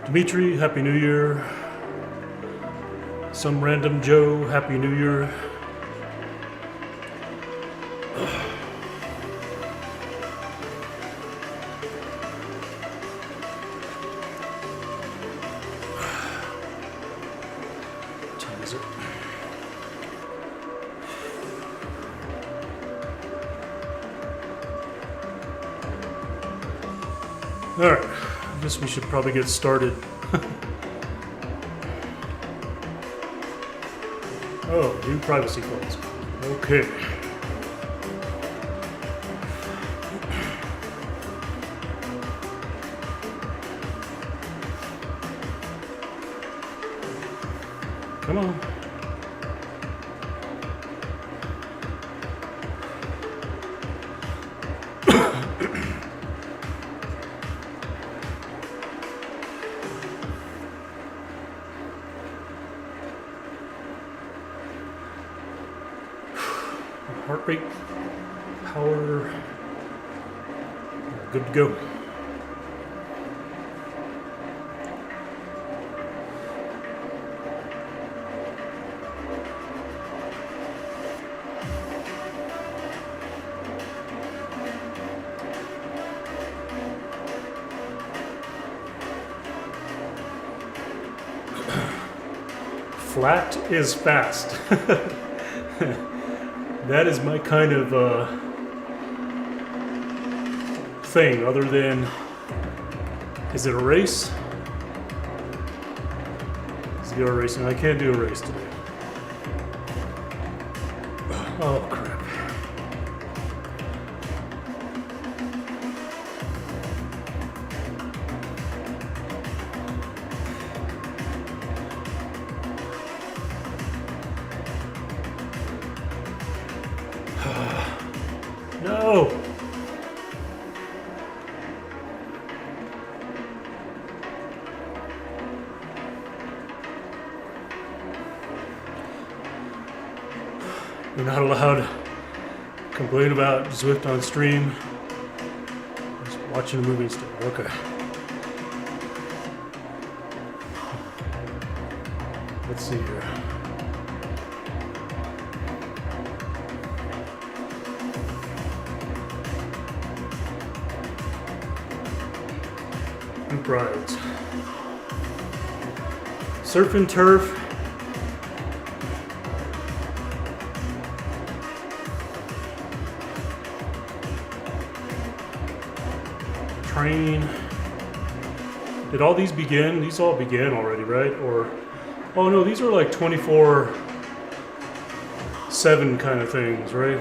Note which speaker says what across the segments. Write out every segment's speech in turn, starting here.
Speaker 1: Dimitri, Happy New Year. Some random Joe, Happy New Year. What time is it? All right. I guess we should probably get started. Oh, new privacy policy. Okay. Come on. Heart rate, power, good to go. Flat is fast. That is my kind of thing, other than, is it a race? Let's go racing. I can't do a race today. Oh, crap. No! We're not allowed to complain about Zwift on stream. Just watching a movie still. Okay. Let's see here. Group rides. Surf and turf. Train. Did all these begin? These all began already, right? Or, oh no, these are like 24/7 kind of things, right?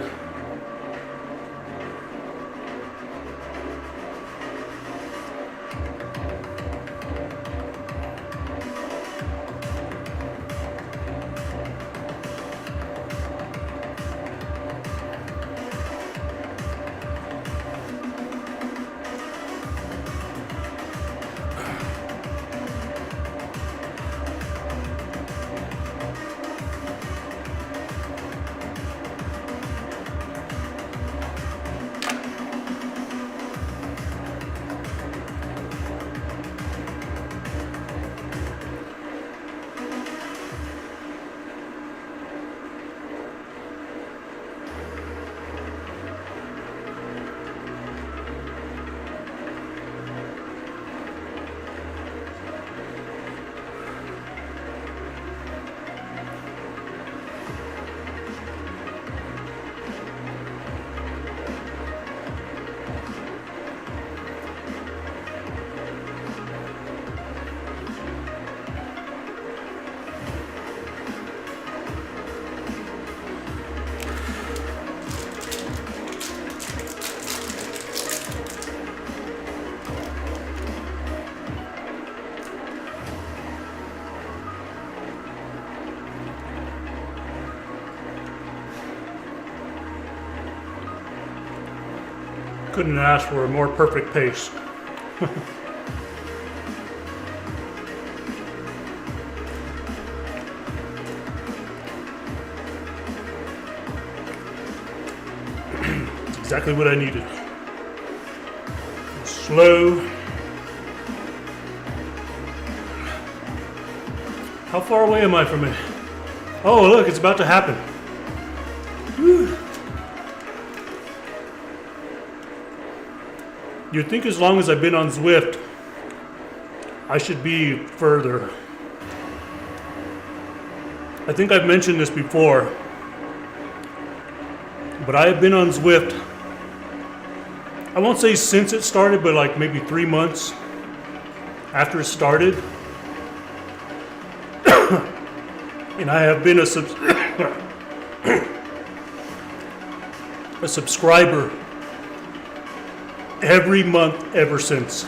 Speaker 1: Couldn't ask for a more perfect pace. It's exactly what I needed. Slow. How far away am I from it? Oh, look, it's about to happen. Whew. You'd think as long as I've been on Zwift, I should be further. I think I've mentioned this before, but I have been on Zwift, I won't say since it started, but like maybe 3 months after it started. And I have been a subscriber every month ever since.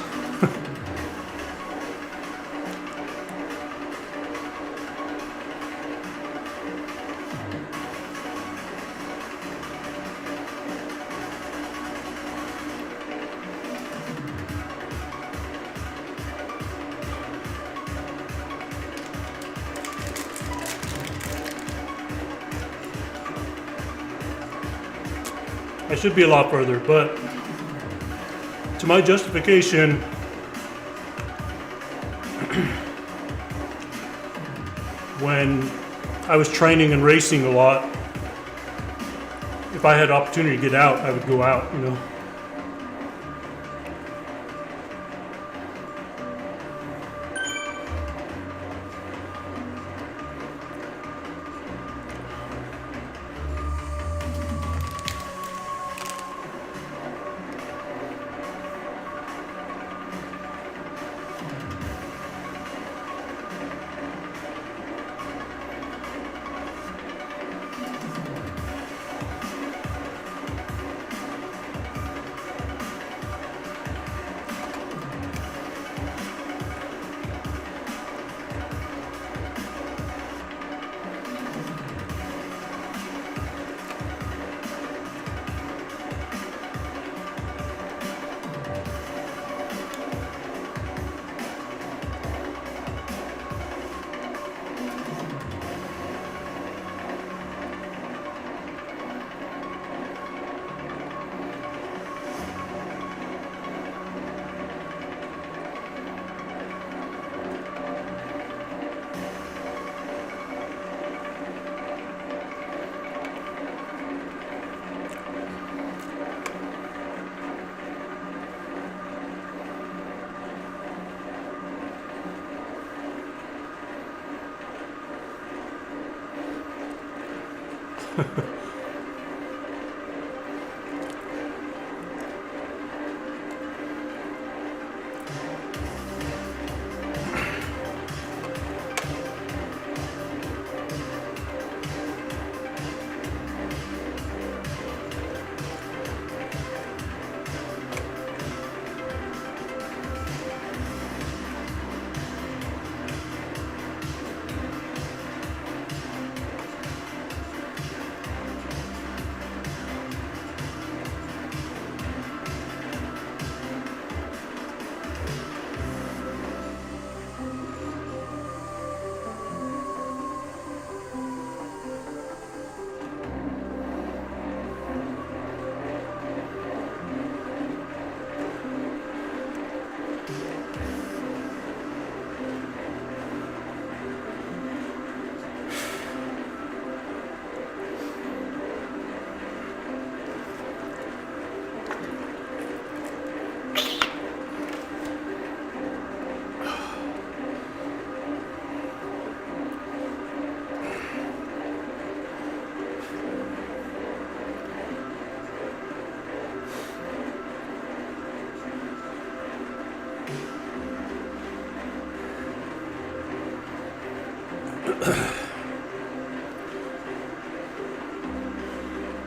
Speaker 1: I should be a lot further, but to my justification, when I was training and racing a lot, if I had opportunity to get out, I would go out, you know.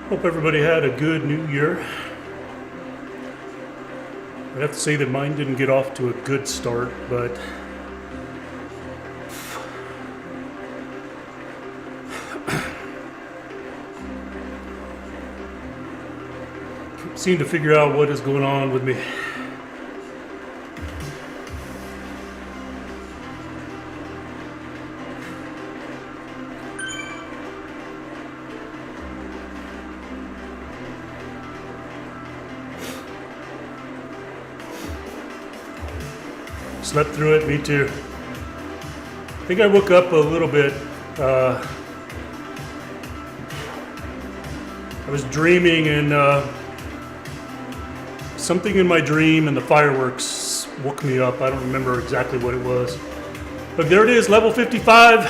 Speaker 1: Hope everybody had a good new year. I have to say that mine didn't get off to a good start, but seem to figure out what is going on with me. Slept through it, me too. I think I woke up a little bit. I was dreaming, and something in my dream and the fireworks woke me up. I don't remember exactly what it was. But there it is, level 55.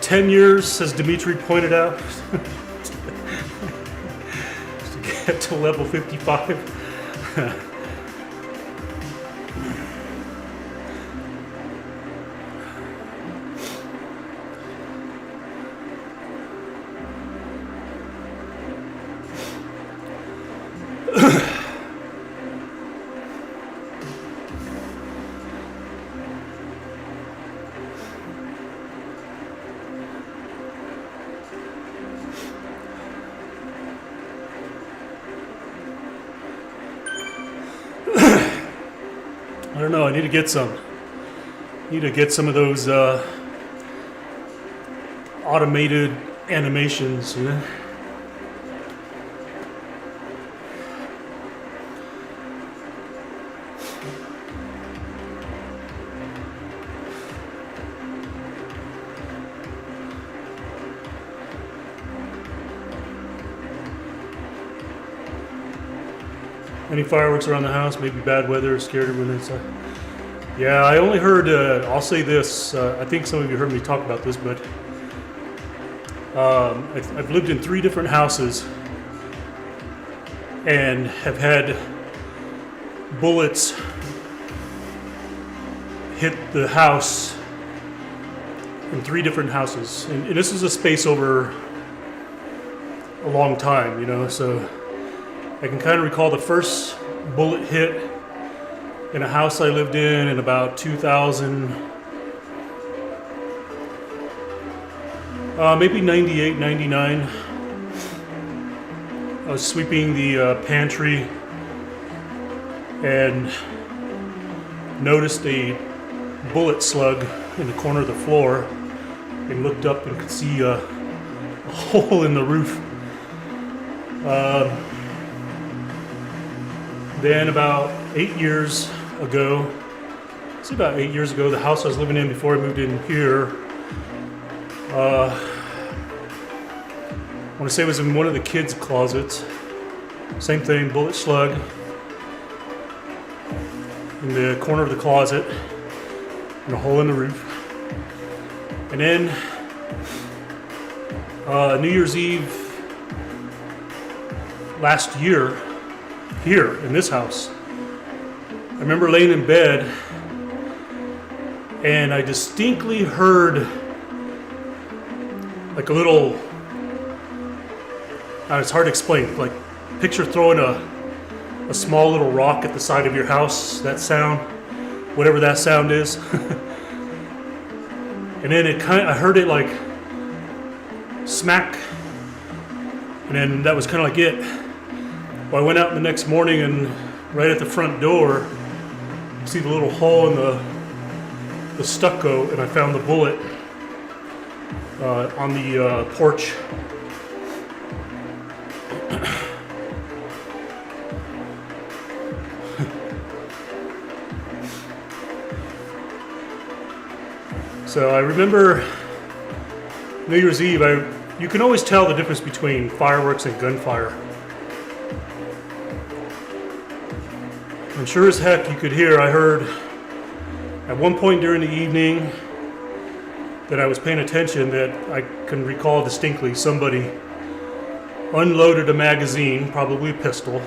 Speaker 1: 10 years, as Dimitri pointed out, to get to level 55. I don't know, I need to get some. Need to get some of those automated animations, you know? Any fireworks around the house, maybe bad weather, scared of when it's... Yeah, I only heard, I'll say this, I think some of you heard me talk about this, but I've lived in 3 different houses and have had bullets hit the house in 3 different houses. And this is a space over a long time, you know, so I can kind of recall the first bullet hit in a house I lived in about 2000, maybe 98, 99. I was sweeping the pantry and noticed a bullet slug in the corner of the floor and looked up and could see a hole in the roof. Then about 8 years ago, the house I was living in before I moved in here, I want to say it was in one of the kids' closets. Same thing, bullet slug in the corner of the closet and a hole in the roof. And then New Year's Eve last year, here in this house, I remember laying in bed and I distinctly heard like a little, it's hard to explain, like picture throwing a small little rock at the side of your house, that sound, whatever that sound is. And then I heard it like smack, and then that was kind of like it. Well, I went out the next morning and right at the front door, you see the little hole in the stucco, and I found the bullet on the porch. So I remember New Year's Eve, you can always tell the difference between fireworks and gunfire. And sure as heck you could hear, I heard at one point during the evening that I was paying attention, that I can recall distinctly, somebody unloaded a magazine, probably a pistol,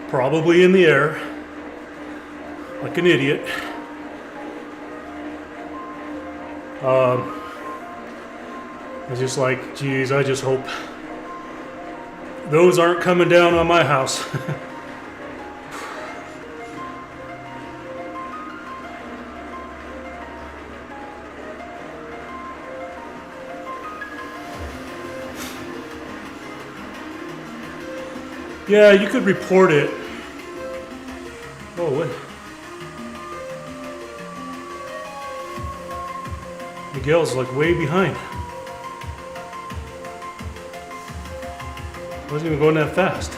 Speaker 1: probably in the air, like an idiot. I was just like, geez, I just hope those aren't coming down on my house. Yeah, you could report it. Oh, what? Miguel's like way behind. Wasn't even going that fast.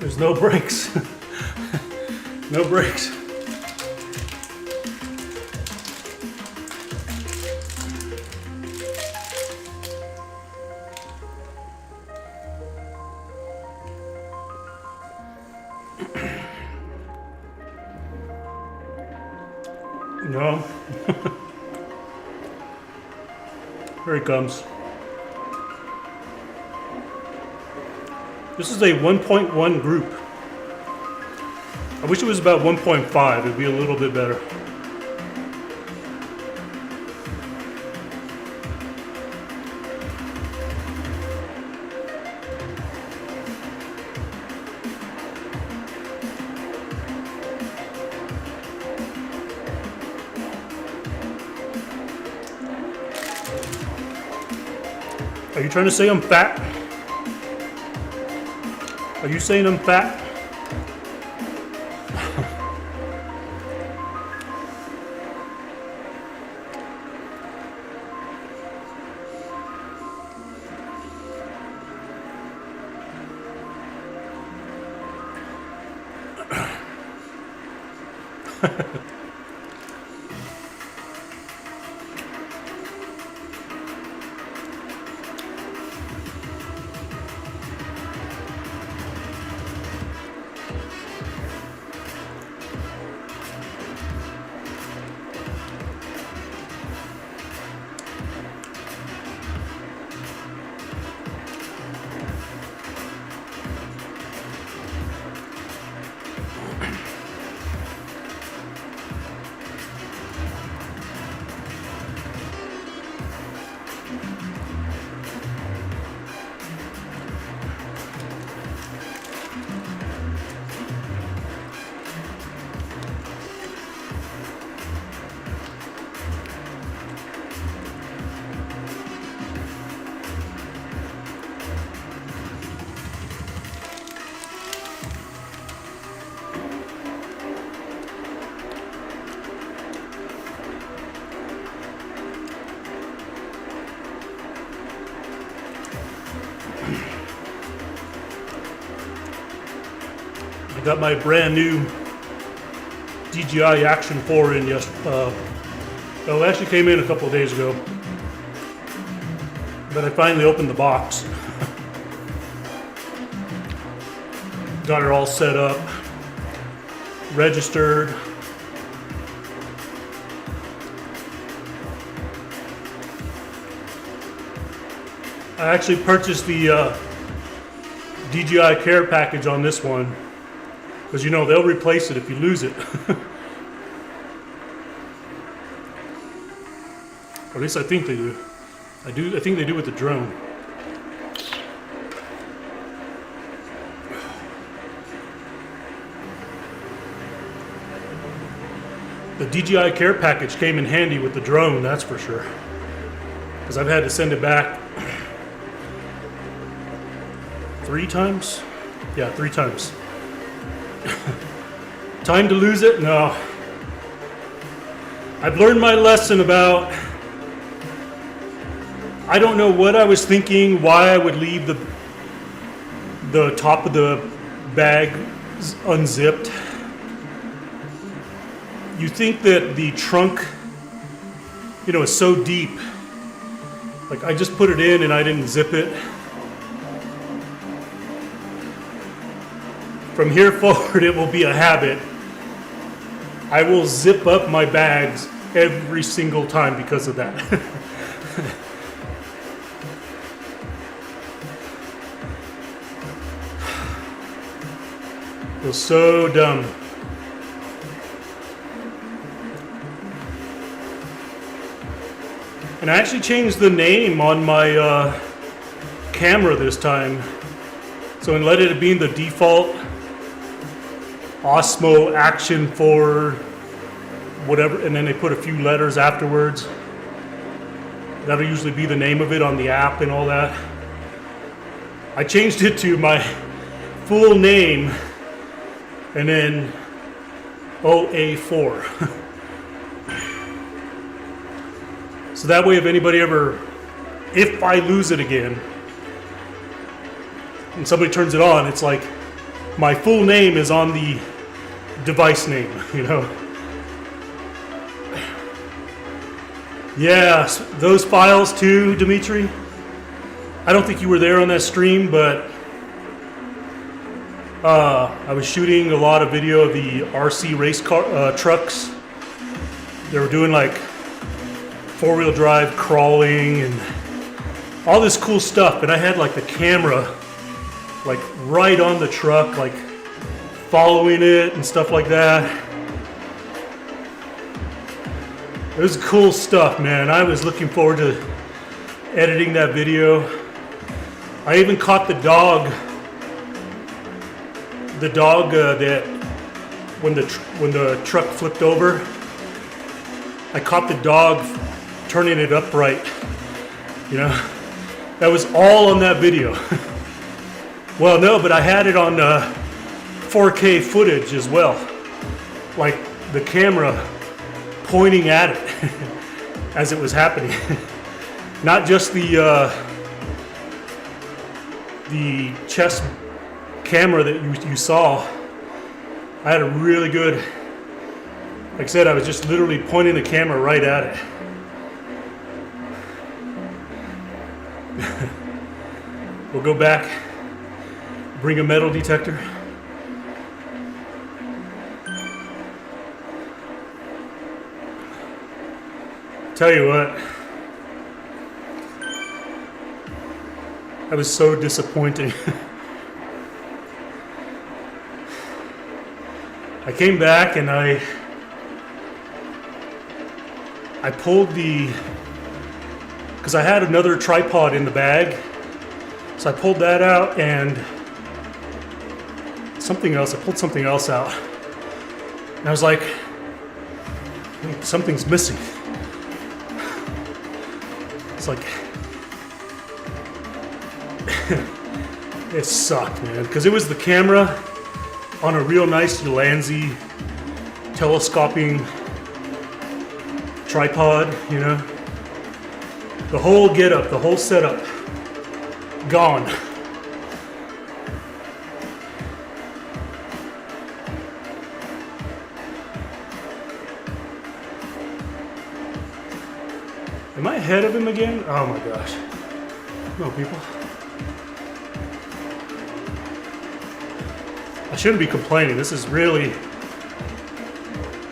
Speaker 1: There's no brakes. No brakes. No. Here he comes. This is a 1.1 group. I wish it was about 1.5. It'd be a little bit better. Are you trying to say I'm fat? Are you saying I'm fat? I got my brand new DJI Action 4 in well, it actually came in a couple of days ago. But I finally opened the box. Got it all set up, registered. I actually purchased the DJI Care package on this one because you know they'll replace it if you lose it. Or at least I think they do. I think they do with the drone. The DJI Care package came in handy with the drone, that's for sure. Because I've had to send it back 3 times? Yeah, 3 times. Time to lose it? No. I've learned my lesson about, I don't know what I was thinking, why I would leave the top of the bag unzipped. You think that the trunk, you know, is so deep. Like I just put it in and I didn't zip it. From here forward, it will be a habit. I will zip up my bags every single time because of that. Feels so dumb. And I actually changed the name on my camera this time. So instead of it being the default Osmo Action 4 whatever, and then they put a few letters afterwards, that'll usually be the name of it on the app and all that. I changed it to my full name and then OA4. So that way, if I lose it again and somebody turns it on, it's like my full name is on the device name, you know. Yeah, those files too, Dimitri. I don't think you were there on that stream, but I was shooting a lot of video of the RC race car trucks. They were doing like four-wheel drive crawling and all this cool stuff, and I had like the camera like right on the truck, like following it and stuff like that. It was cool stuff, man. I was looking forward to editing that video. I even caught the dog that when the truck flipped over, I caught the dog turning it upright. You know, that was all on that video. Well, no, but I had it on 4K footage as well, like the camera pointing at it as it was happening. Not just the chest camera that you saw. I had a really good, like I said, I was just literally pointing the camera right at it. We'll go back, bring a metal detector. Tell you what, that was so disappointing. I came back and I pulled because I had another tripod in the bag, so I pulled that out and I pulled something else out. And I was like, wait, something's missing. It's like, it sucked, man, because it was the camera on a real nice Ulanzi telescoping tripod, you know. The whole getup, the whole setup, gone. Am I ahead of him again? Oh my gosh. No, people. I shouldn't be complaining. This is really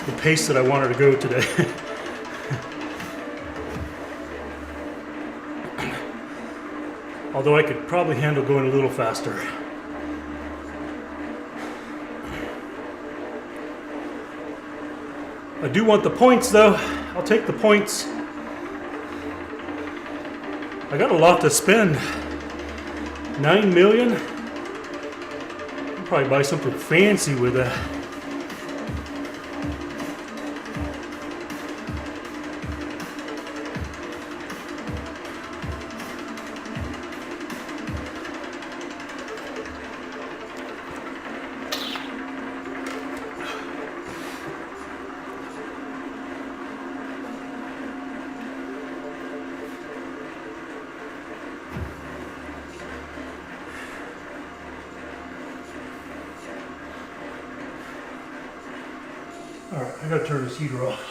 Speaker 1: the pace that I wanted to go today. Although I could probably handle going a little faster. I do want the points though. I'll take the points. I got a lot to spend. 9 million? I'll probably buy something fancy with that. Alright, I gotta turn this heater off.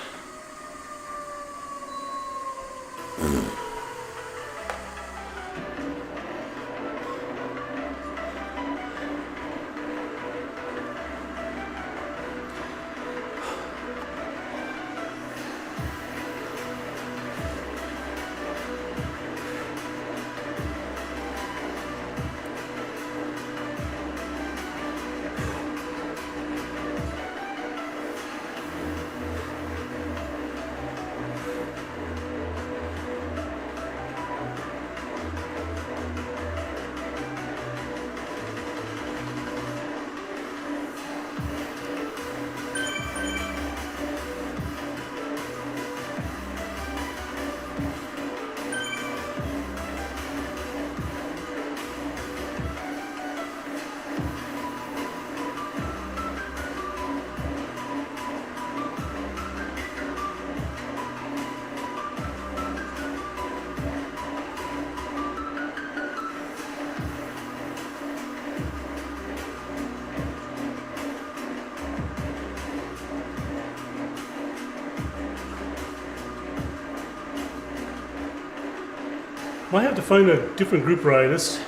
Speaker 1: Might have to find a different group ride. This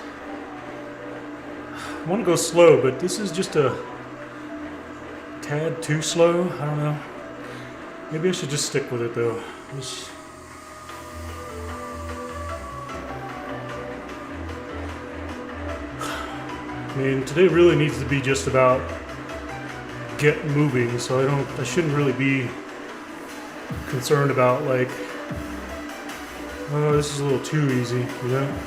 Speaker 1: I want to go slow, but this is just a tad too slow. I don't know. Maybe I should just stick with it though. I mean, today really needs to be just about get moving, so I shouldn't really be concerned about like, oh, this is a little too easy, you know?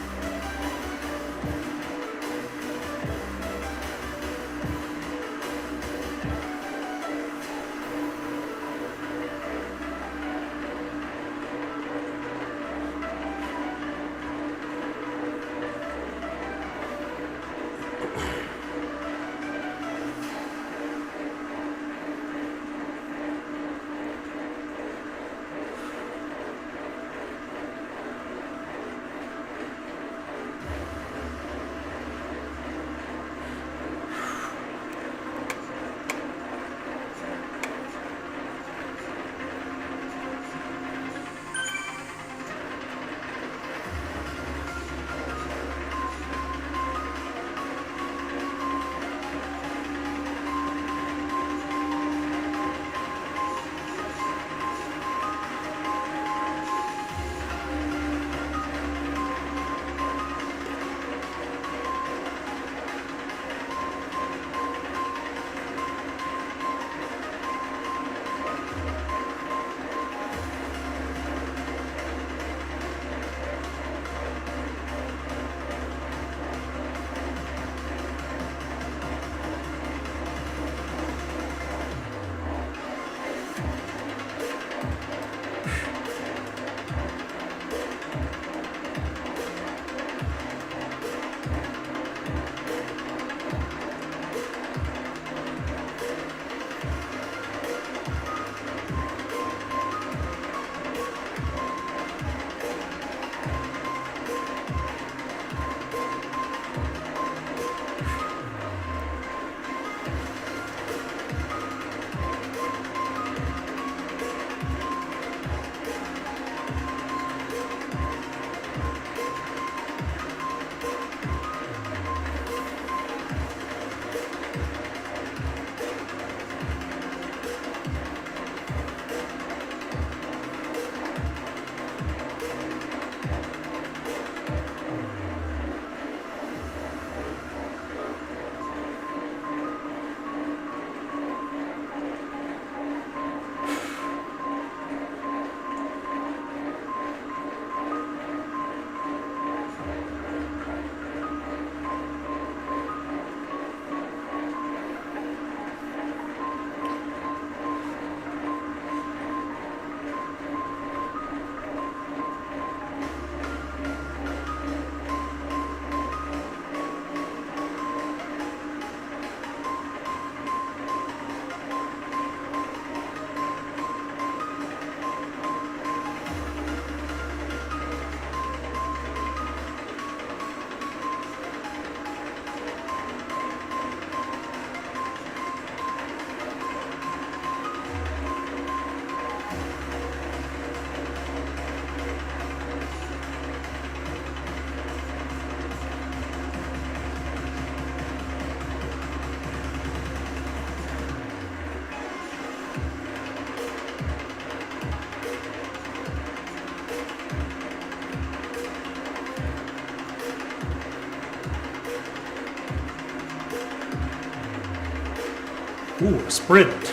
Speaker 1: Ooh, a sprint.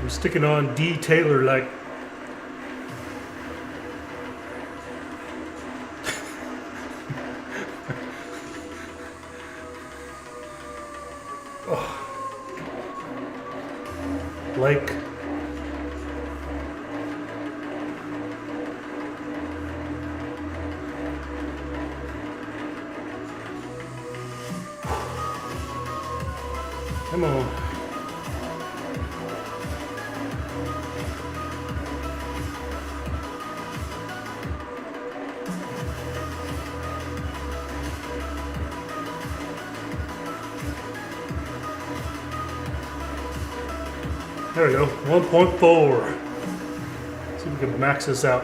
Speaker 1: I'm sticking on D. Taylor like. Like. Come on. There we go, 1.4. See if we can max this out.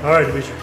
Speaker 1: All right, Dimitri.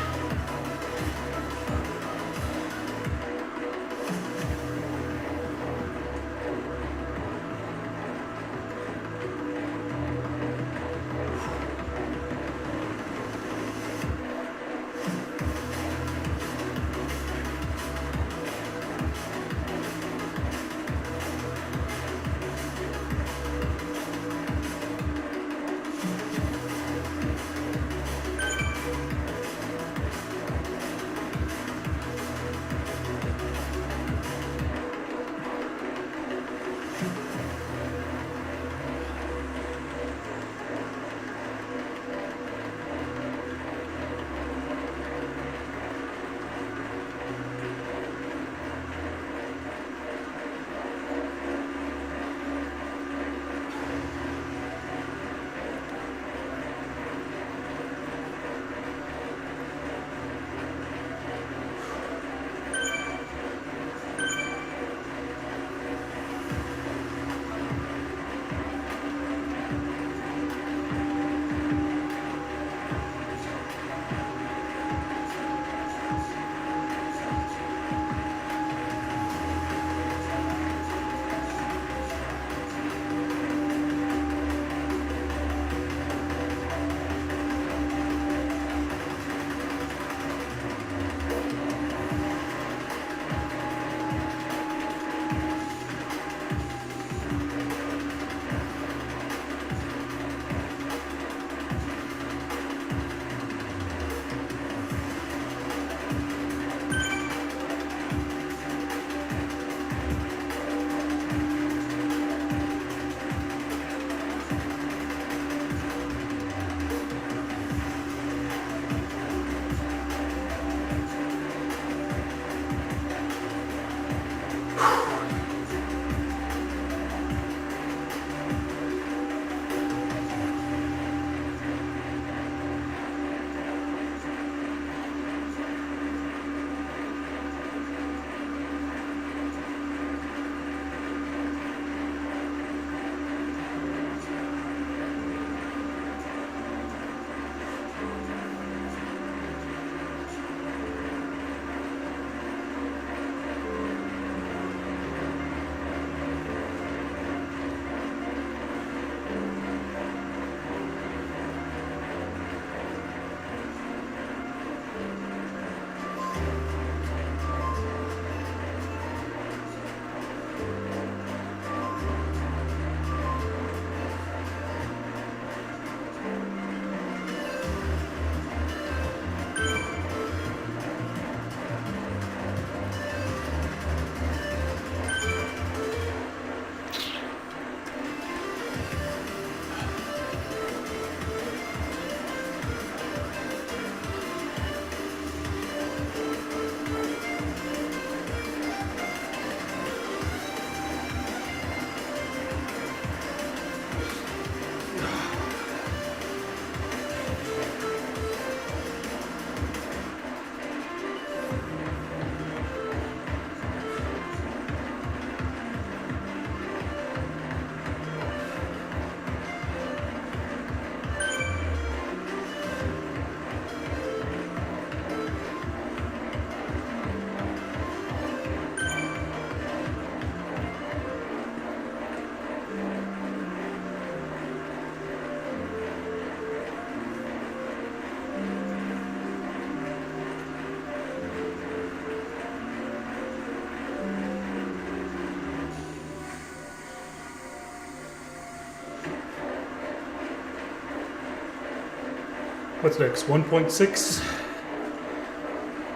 Speaker 1: What's next? 1.6.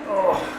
Speaker 1: Oh.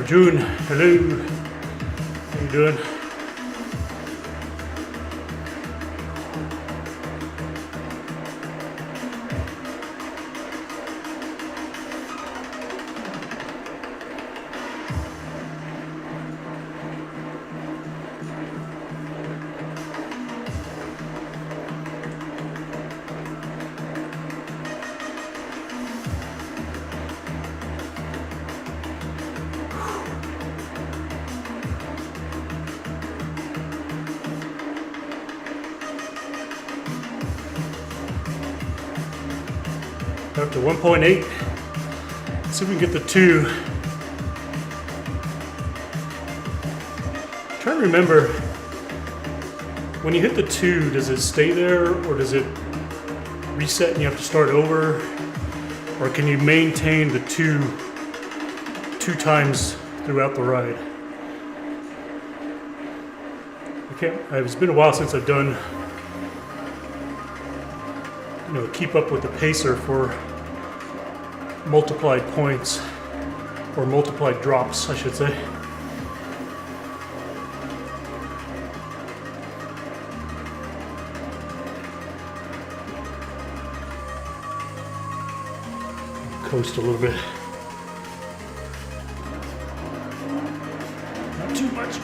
Speaker 1: Arjun, hello. How you doing? Up to 1.8. Let's see if we can get the 2. I'm trying to remember, when you hit the 2, does it stay there or does it reset and you have to start over? Or can you maintain the 2 times throughout the ride? It's been a while since I've done, keep up with the pacer for multiplied points, or multiplied drops, I should say. Coast a little bit. Not too much.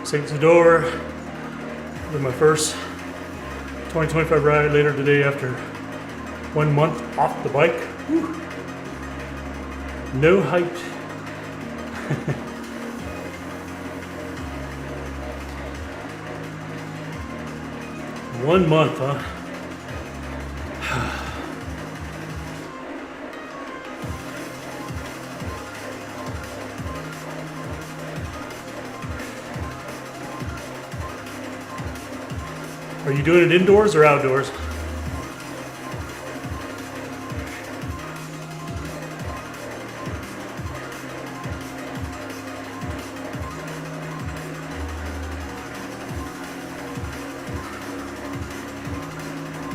Speaker 1: St. Isidore, did my first 2025 ride later today after 1 month off the bike. Whew. No hype. 1 month, huh? Are you doing it indoors or outdoors?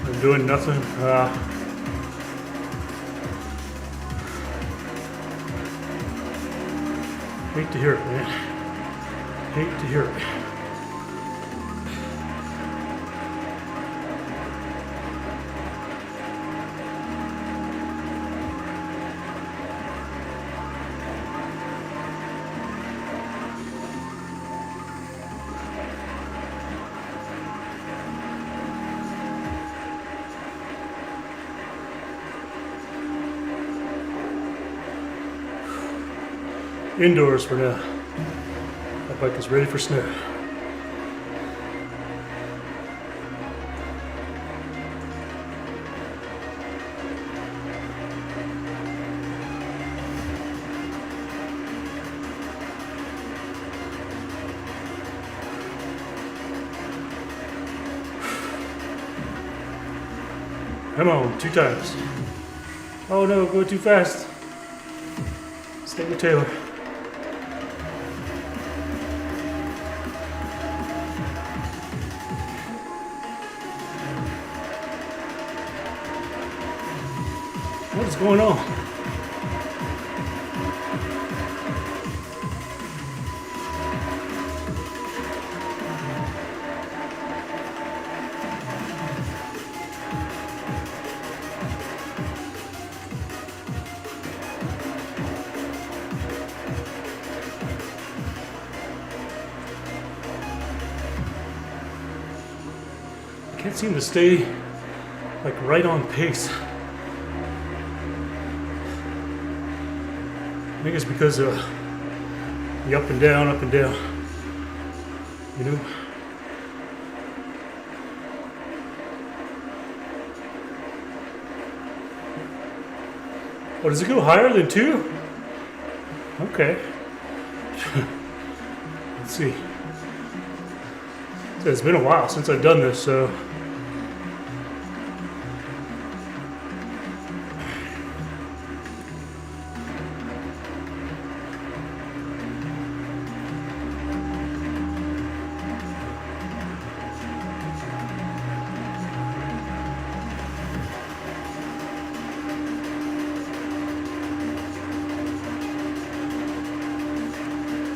Speaker 1: I'm doing nothing. Hate to hear it, man. Hate to hear it. Indoors for now. That bike is ready for snow. Come on, 2 times. Oh no, go too fast. Stay with Taylor. What is going on? can't seem to stay like right on pace. I think it's because of the up and down, you know. Oh, does it go higher than 2? Okay. Let's see. So it's been a while since I've done this, so.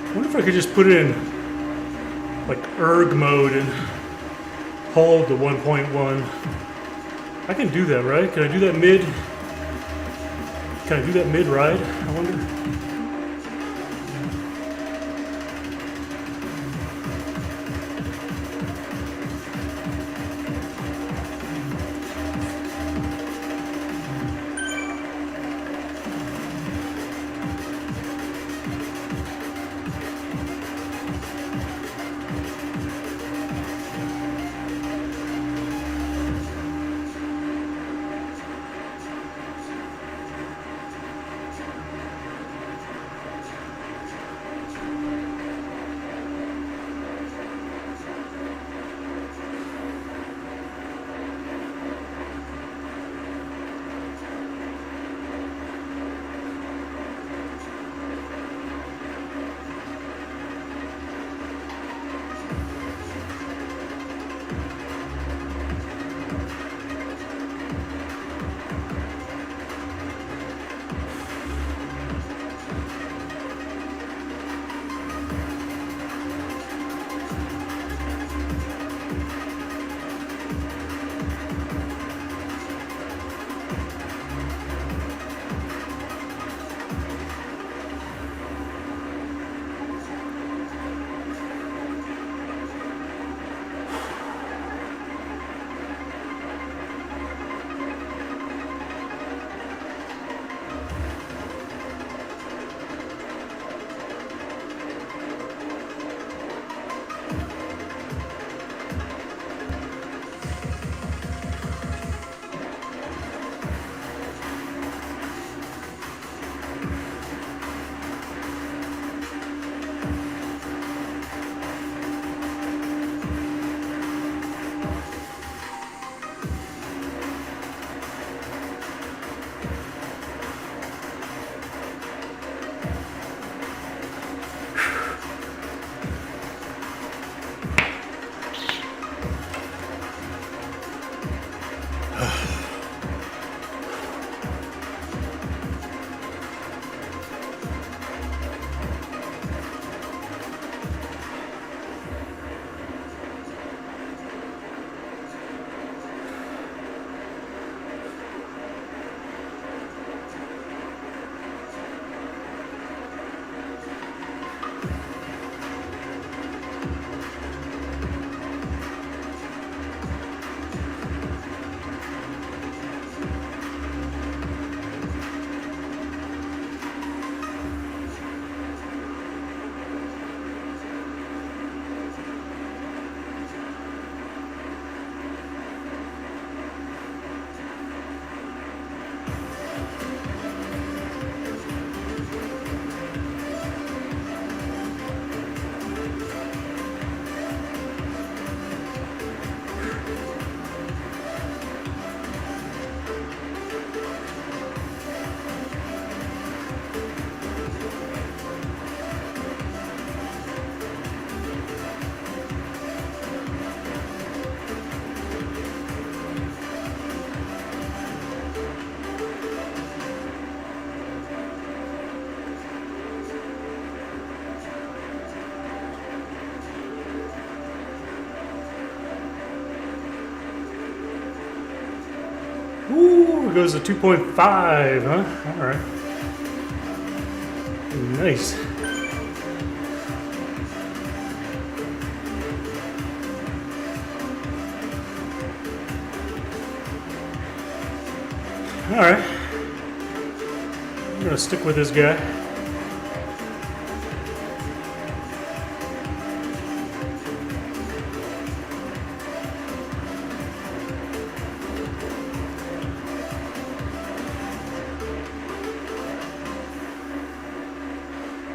Speaker 1: I wonder if I could just put it in like erg mode and hold the 1.1. I can do that, right? Can I do that mid? Can I do that mid ride? I wonder. Ooh, it goes to 2.5, huh? All right. Nice. Alright. I'm gonna stick with this guy.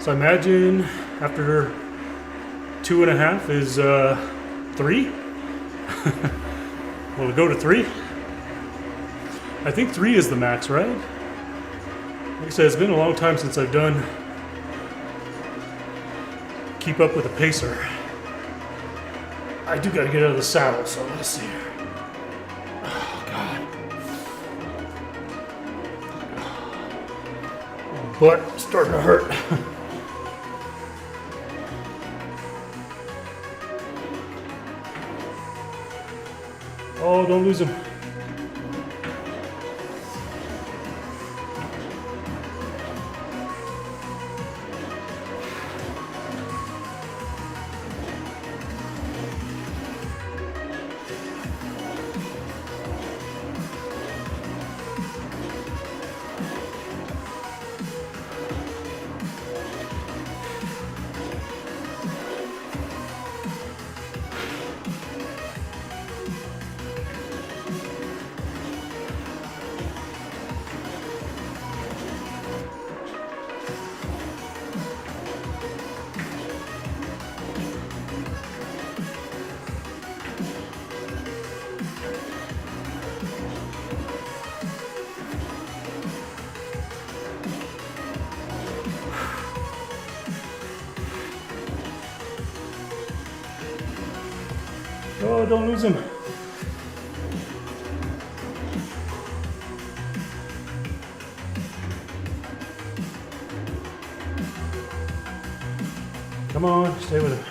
Speaker 1: So I imagine after 2.5 is 3. Will it go to 3? I think 3 is the max, right? Like I said, it's been a long time since I've done keep up with a pacer. I do gotta get out of the saddle, so let's see here. Oh god. My butt is starting to hurt. Oh, don't lose him. Oh, don't lose him. Come on, stay with him.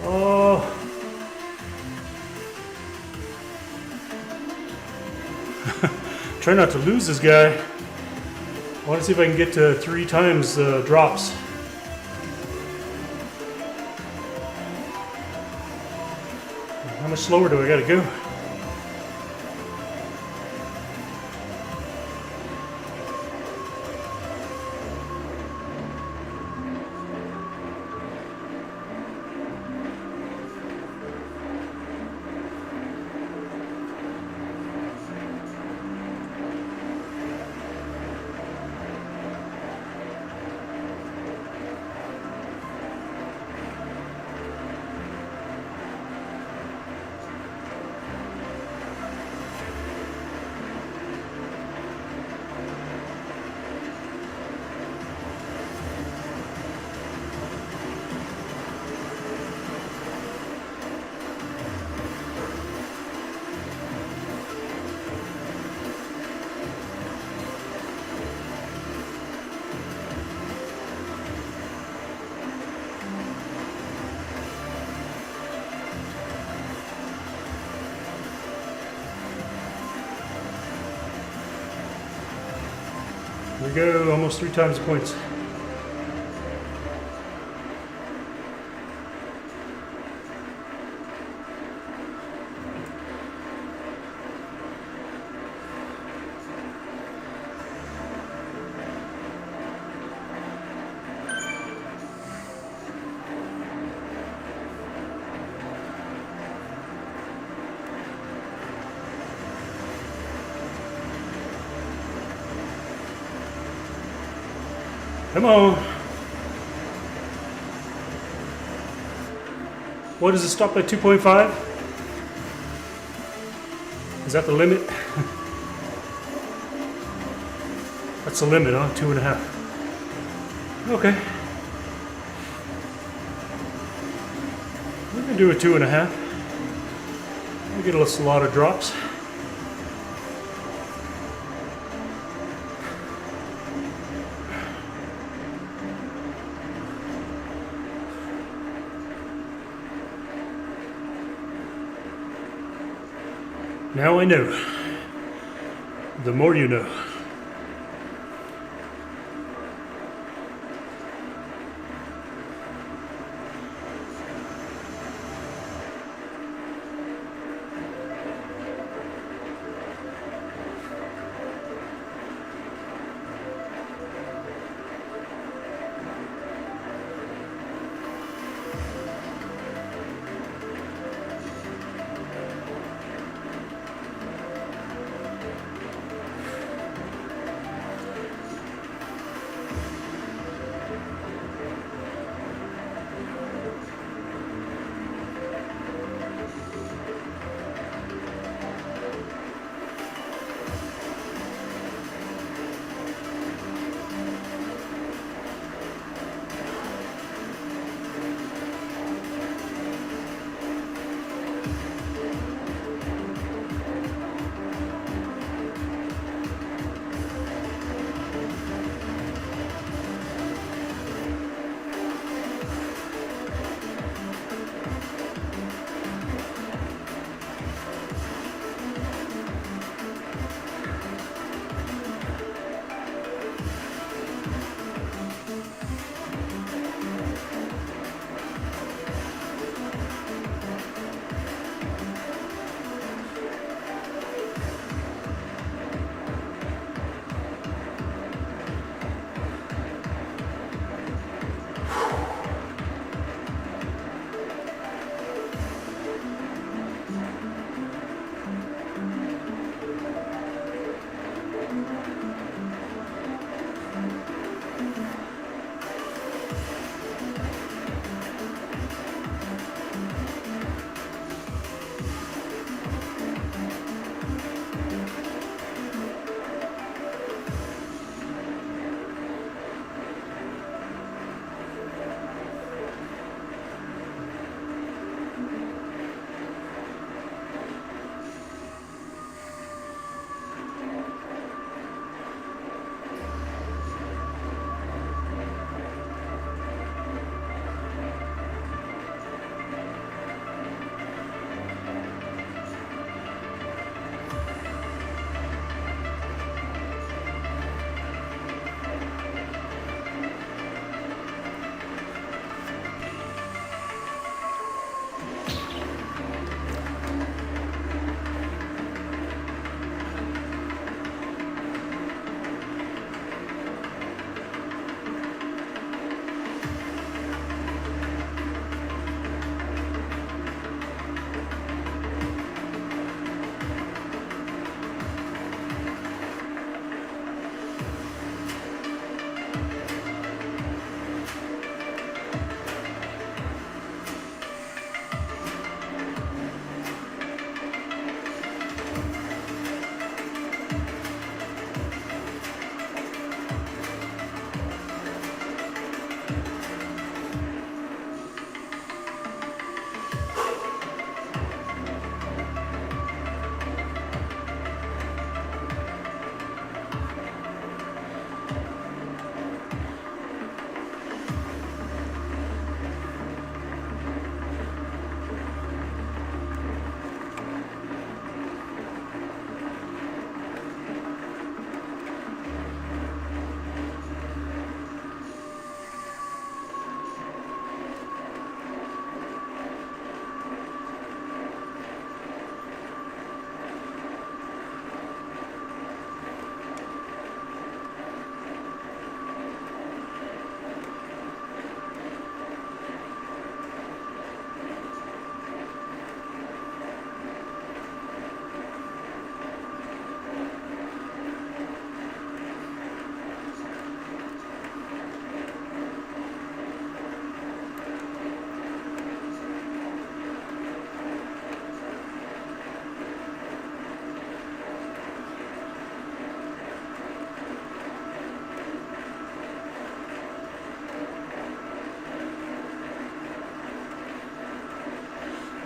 Speaker 1: Oh. Try not to lose this guy. I want to see if I can get to 3 times drops. How much slower do I gotta go? There we go, almost 3 times the points. Come on. What does it stop at 2.5? Is that the limit? That's the limit, huh? 2.5. Okay. We can do a 2.5. We get a lot of drops. Now I know. The more you know.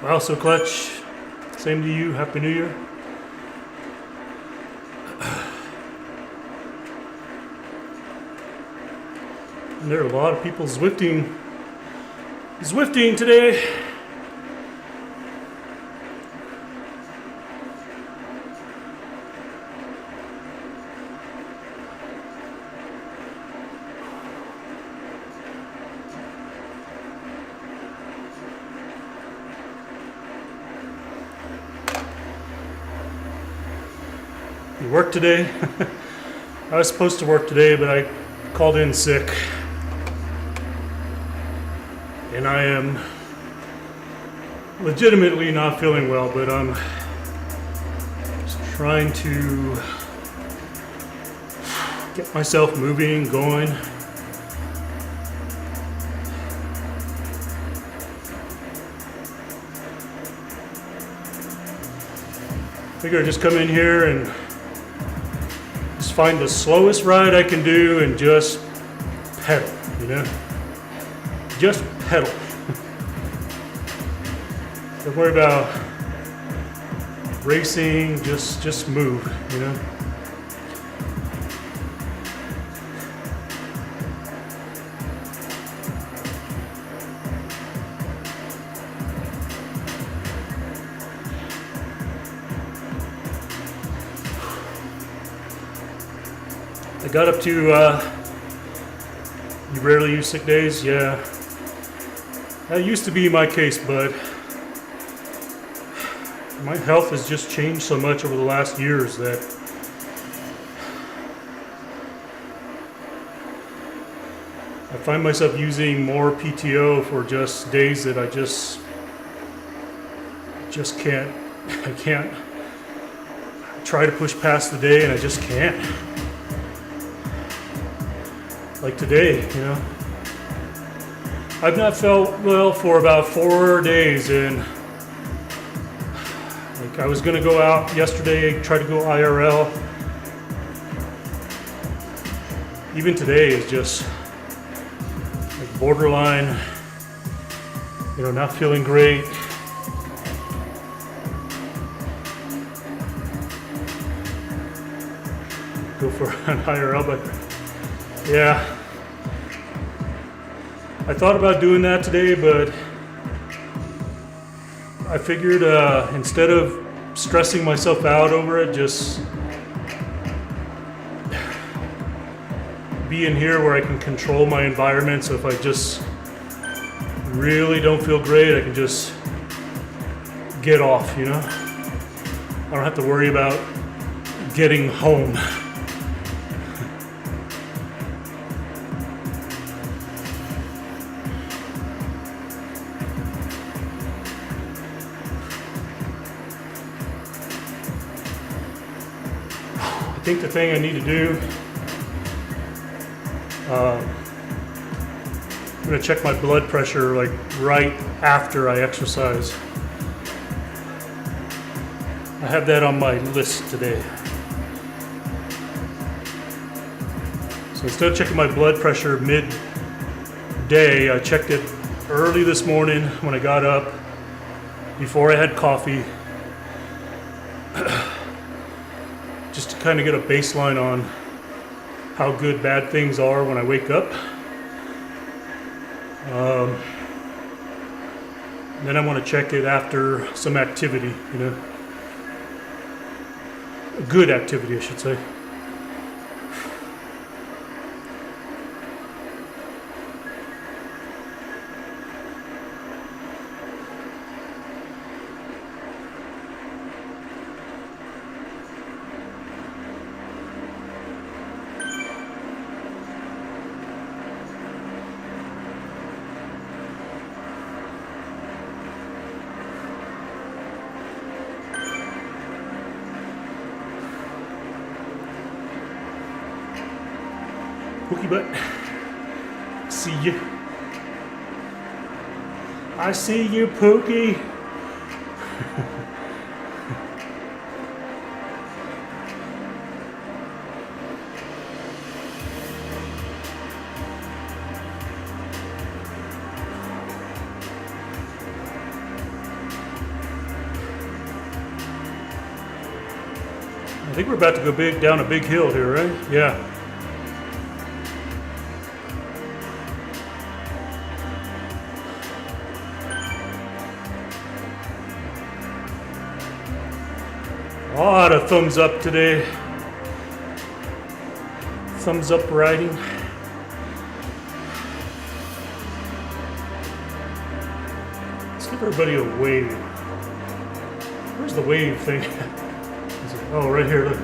Speaker 1: Wow, so clutch. Same to you. Happy New Year. And there are a lot of people Zwifting today. You work today? I was supposed to work today, but I called in sick. And I am legitimately not feeling well, but I'm just trying to get myself moving, going. Figure I'd just come in here and just find the slowest ride I can do and just pedal, you know? Just pedal. Don't worry about racing, just move, you know? I got up to, you rarely use sick days? Yeah. That used to be my case, but my health has just changed so much over the last years that I find myself using more PTO for just days that I just can't. I can't try to push past the day and I just can't. Like today, you know. I've not felt well for about 4 days, and like I was gonna go out yesterday, try to go IRL. Even today is just like borderline, you know, not feeling great. Go for an IRL, but yeah. I thought about doing that today, but I figured instead of stressing myself out over it, just be in here where I can control my environment. So if I just really don't feel great, I can just get off, you know? I don't have to worry about getting home. I think the thing I need to do, I'm gonna check my blood pressure like right after I exercise. I have that on my list today. So instead of checking my blood pressure midday, I checked it early this morning when I got up, before I had coffee. Just to kind of get a baseline on how good bad things are when I wake up. Then I want to check it after some activity, you know. A good activity, I should say. Pookie butt. See you. I see you, Pookie. I think we're about to go down a big hill here, right? Yeah. A lot of thumbs up today. Thumbs up riding. Let's give everybody a wave. Where's the wave thing? Oh, right here, look.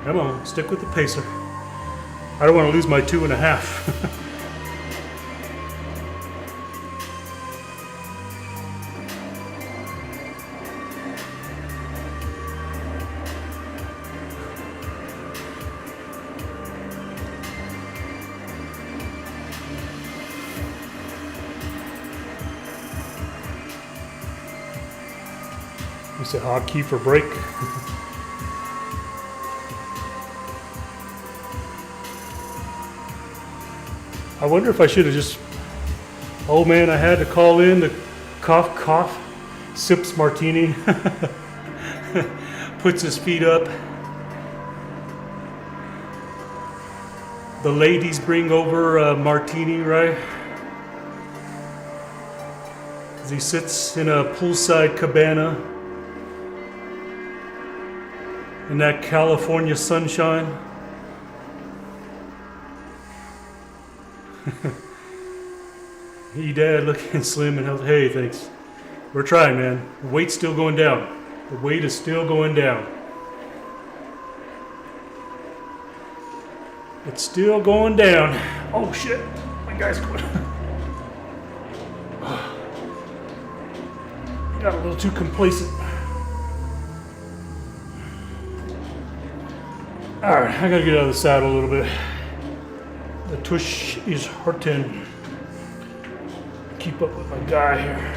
Speaker 1: Come on, stick with the pacer. I don't want to lose my 2.5. You said hotkey for brake. I wonder if I should have just, oh man, I had to call in the cough, sips martini, puts his feet up. The ladies bring over a martini, right? As he sits in a poolside cabana in that California sunshine. Hey Dad, looking slim and healthy. Hey, thanks. We're trying, man. The weight's still going down. The weight is still going down. It's still going down. Oh shit, my guy's going. Got a little too complacent. Alright, I gotta get out of the saddle a little bit. The tush is hurting. Keep up with my guy here.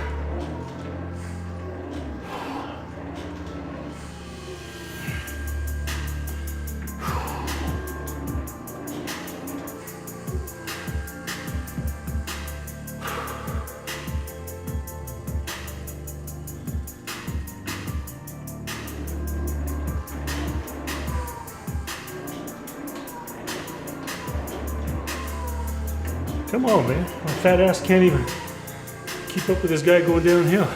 Speaker 1: Come on, man. My fat ass can't even keep up with this guy going downhill.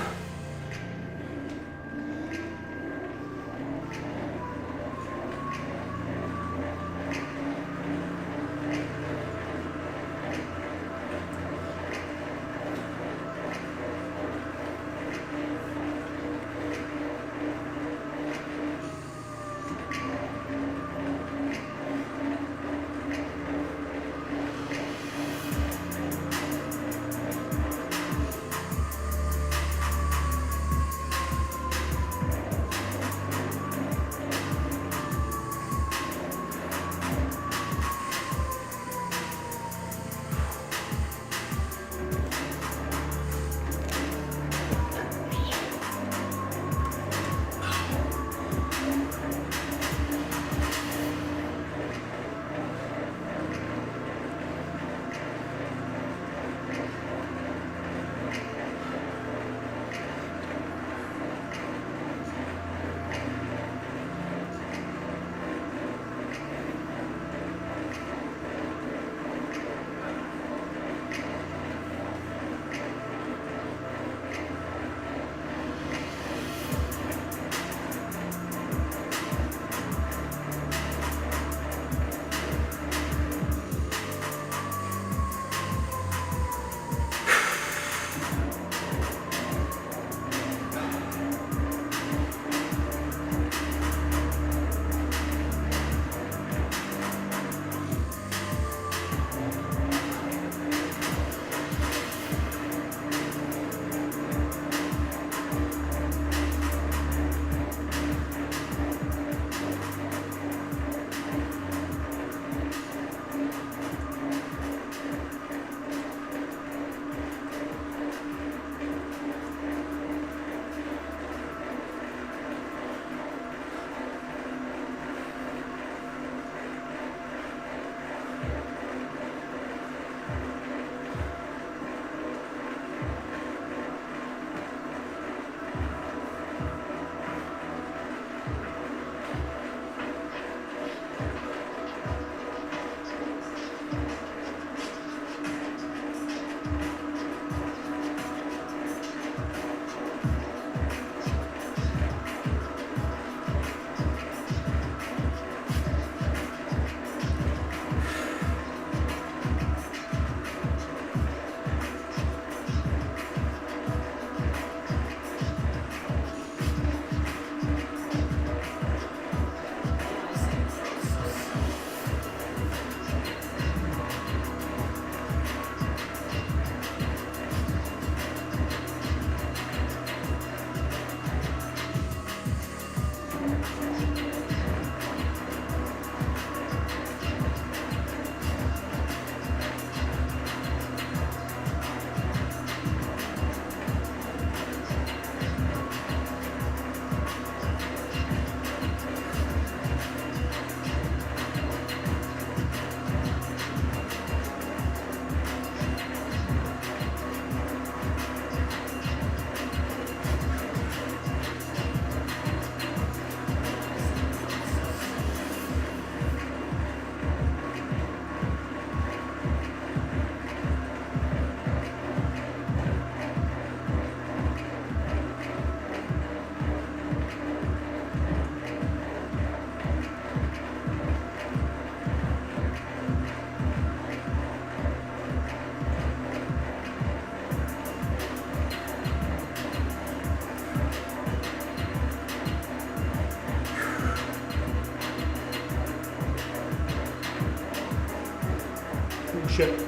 Speaker 1: shit.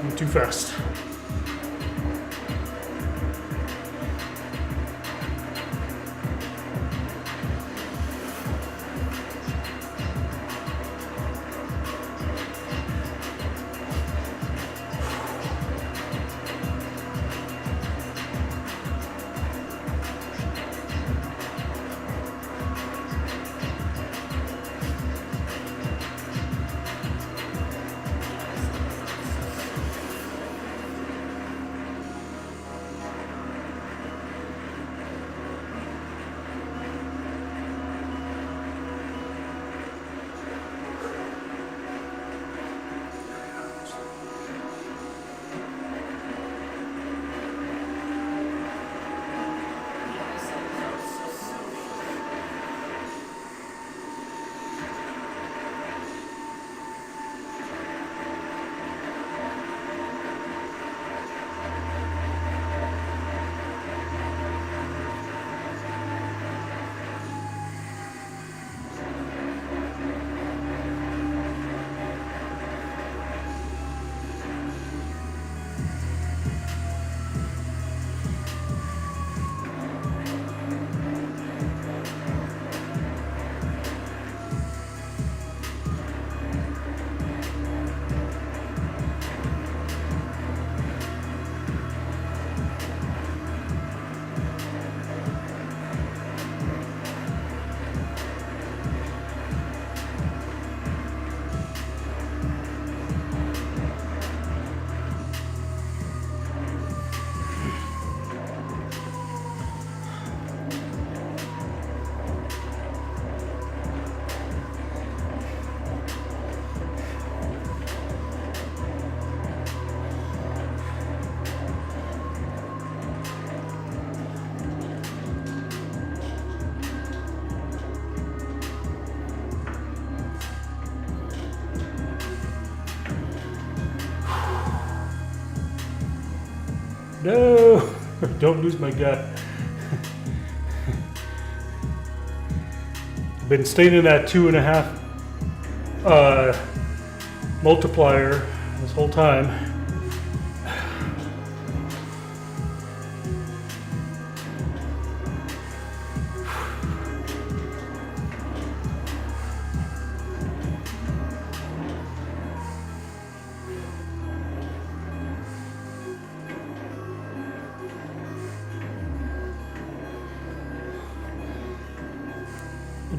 Speaker 1: I'm too fast. No, don't lose my gut. Been staying in that 2.5 multiplier this whole time.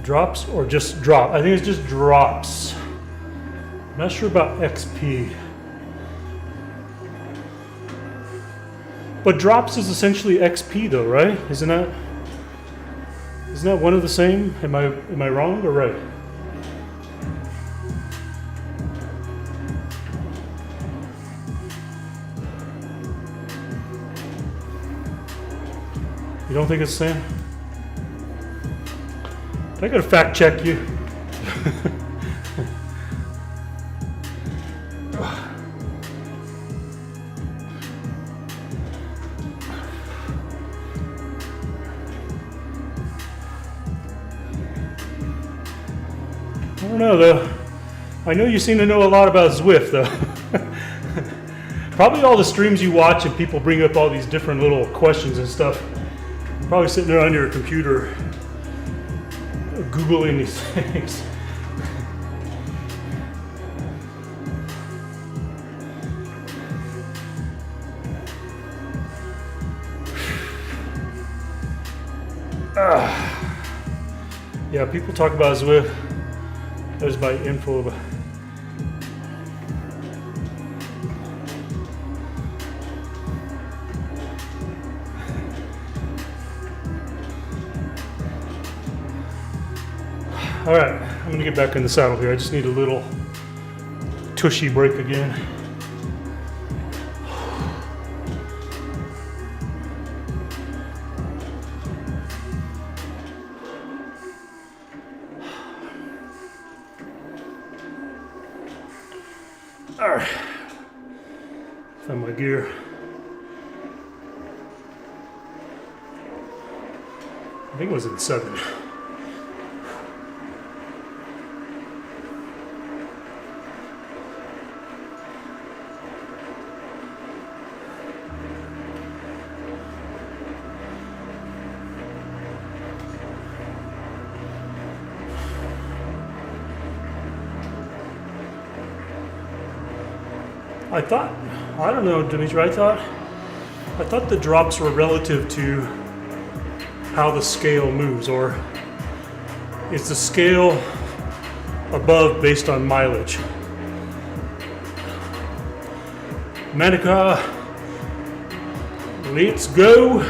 Speaker 1: Drops or just drop? I think it's just drops. I'm not sure about XP. But drops is essentially XP though, right? Isn't that one of the same? Am I wrong or right? You don't think it's the same? I gotta fact check you. I don't know though. I know you seem to know a lot about Zwift though. Probably all the streams you watch and people bring up all these different little questions and stuff. You're probably sitting there on your computer Googling these things. Yeah, people talk about Zwift. There's my info about. All right, I'm gonna get back in the saddle here. I just need a little tushy break again. All right, found my gear. I think it was in 7. I thought, I don't know, Dimitri, I thought the drops were relative to how the scale moves, or is the scale above based on mileage? Manica, let's go.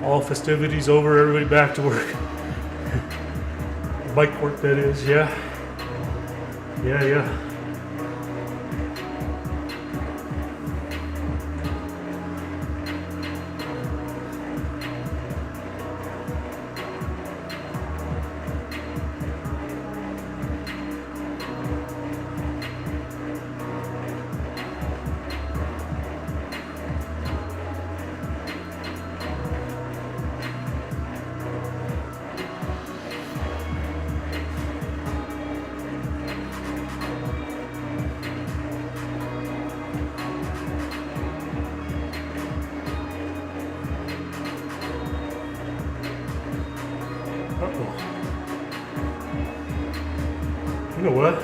Speaker 1: All festivities over, everybody back to work. Bike work, that is, yeah. Yeah. Uh-oh. You know what?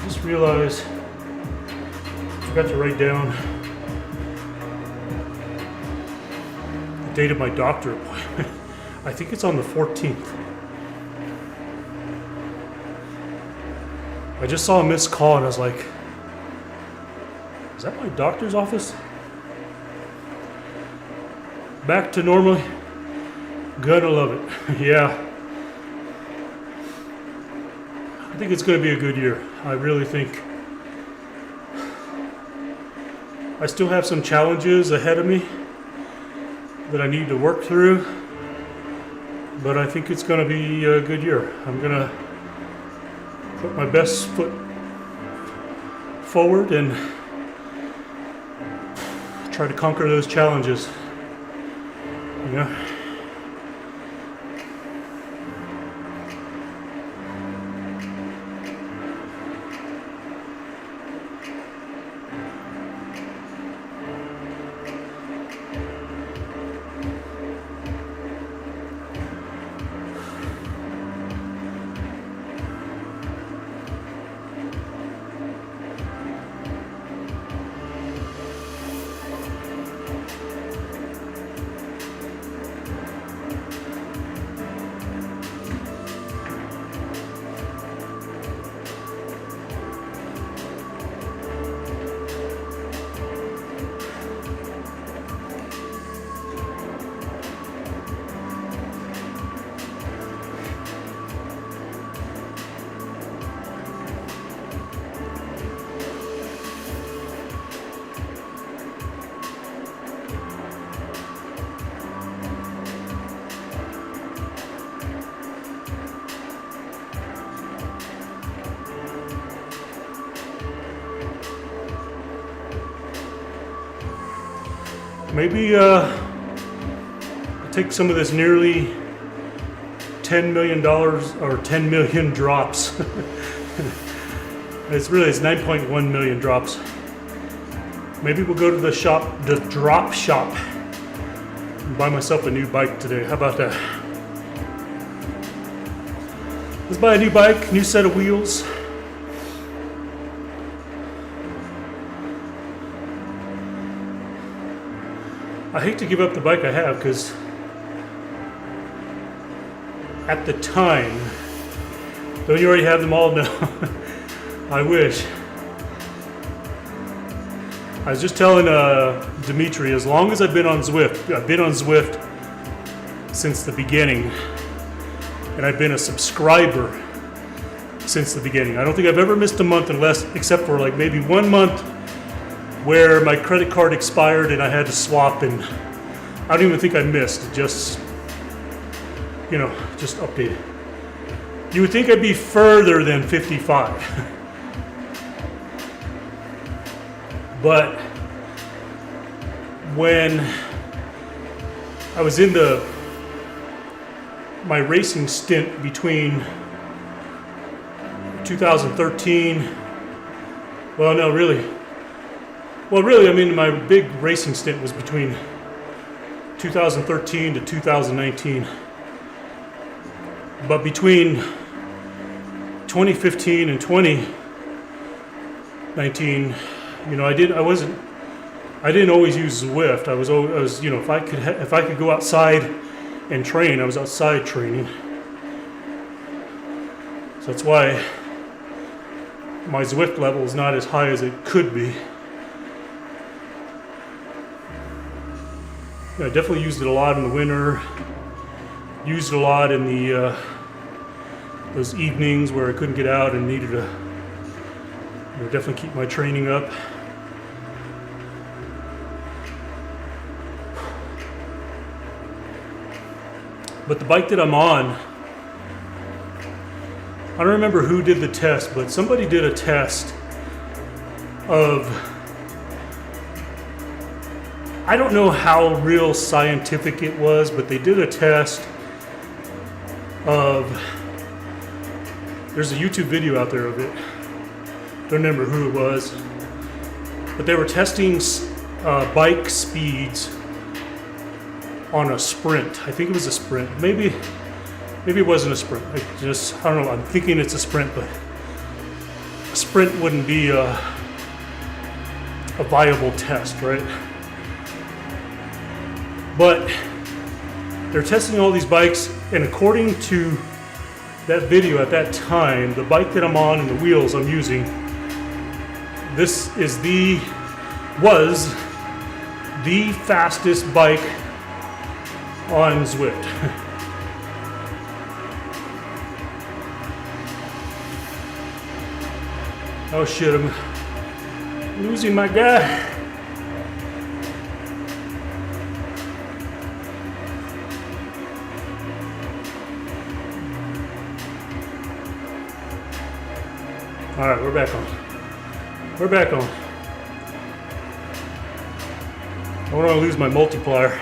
Speaker 1: Just realized I forgot to write down the date of my doctor appointment. I think it's on the 14th. I just saw a missed call and I was like, is that my doctor's office? Back to normal. Gonna love it. Yeah. I think it's gonna be a good year. I really think. I still have some challenges ahead of me that I need to work through, but I think it's gonna be a good year. I'm gonna put my best foot forward and try to conquer those challenges. You know? Maybe take some of this nearly $10 million or 10 million drops. It's 9.1 million drops. Maybe we'll go to the drop shop, and buy myself a new bike today. How about that? Let's buy a new bike, new set of wheels. I hate to give up the bike I have because at the time, don't you already have them all? No, I wish. I was just telling Dimitri, as long as I've been on Zwift, I've been on Zwift since the beginning, and I've been a subscriber since the beginning. I don't think I've ever missed a month except for like maybe 1 month where my credit card expired and I had to swap, and I don't even think I missed. Just updated. You would think I'd be further than 55. But when I was in my racing stint between 2013, my big racing stint was between 2013 to 2019. But between 2015 and 2019, I didn't always use Zwift. I was if I could go outside and train, I was outside training. So that's why my Zwift level is not as high as it could be. I definitely used it a lot in the winter. Used it a lot in the those evenings where I couldn't get out and needed to definitely keep my training up. But the bike that I'm on, I don't remember who did the test, but somebody did a test of, I don't know how real scientific it was, but they did a test of, there's a YouTube video out there of it. Don't remember who it was, but they were testing bike speeds on a sprint. I think it was a sprint. Maybe it wasn't a sprint. I don't know. I'm thinking it's a sprint, but a sprint wouldn't be a viable test, right? But they're testing all these bikes, and according to that video at that time, the bike that I'm on and the wheels I'm using, this was the fastest bike on Zwift. Oh shit, I'm losing my guy. All right, we're back on. We're back on. I don't want to lose my multiplier.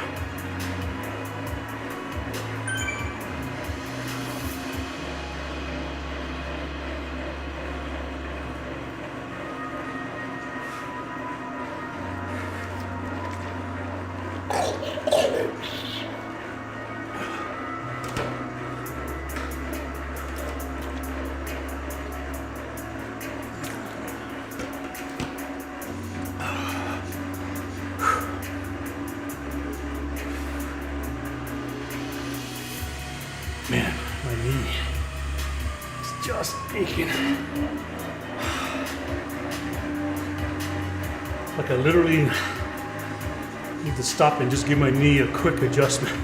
Speaker 1: Man, my knee is just aching. Like I literally need to stop and just give my knee a quick adjustment.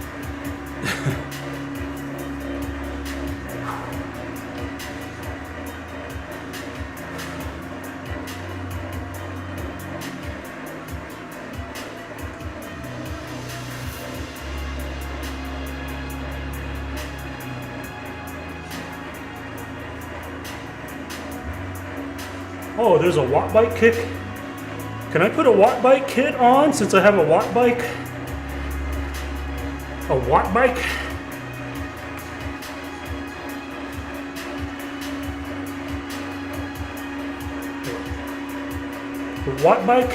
Speaker 1: Oh, there's a watt bike kick. Can I put a watt bike kit on since I have a watt bike? A watt bike? The watt bike?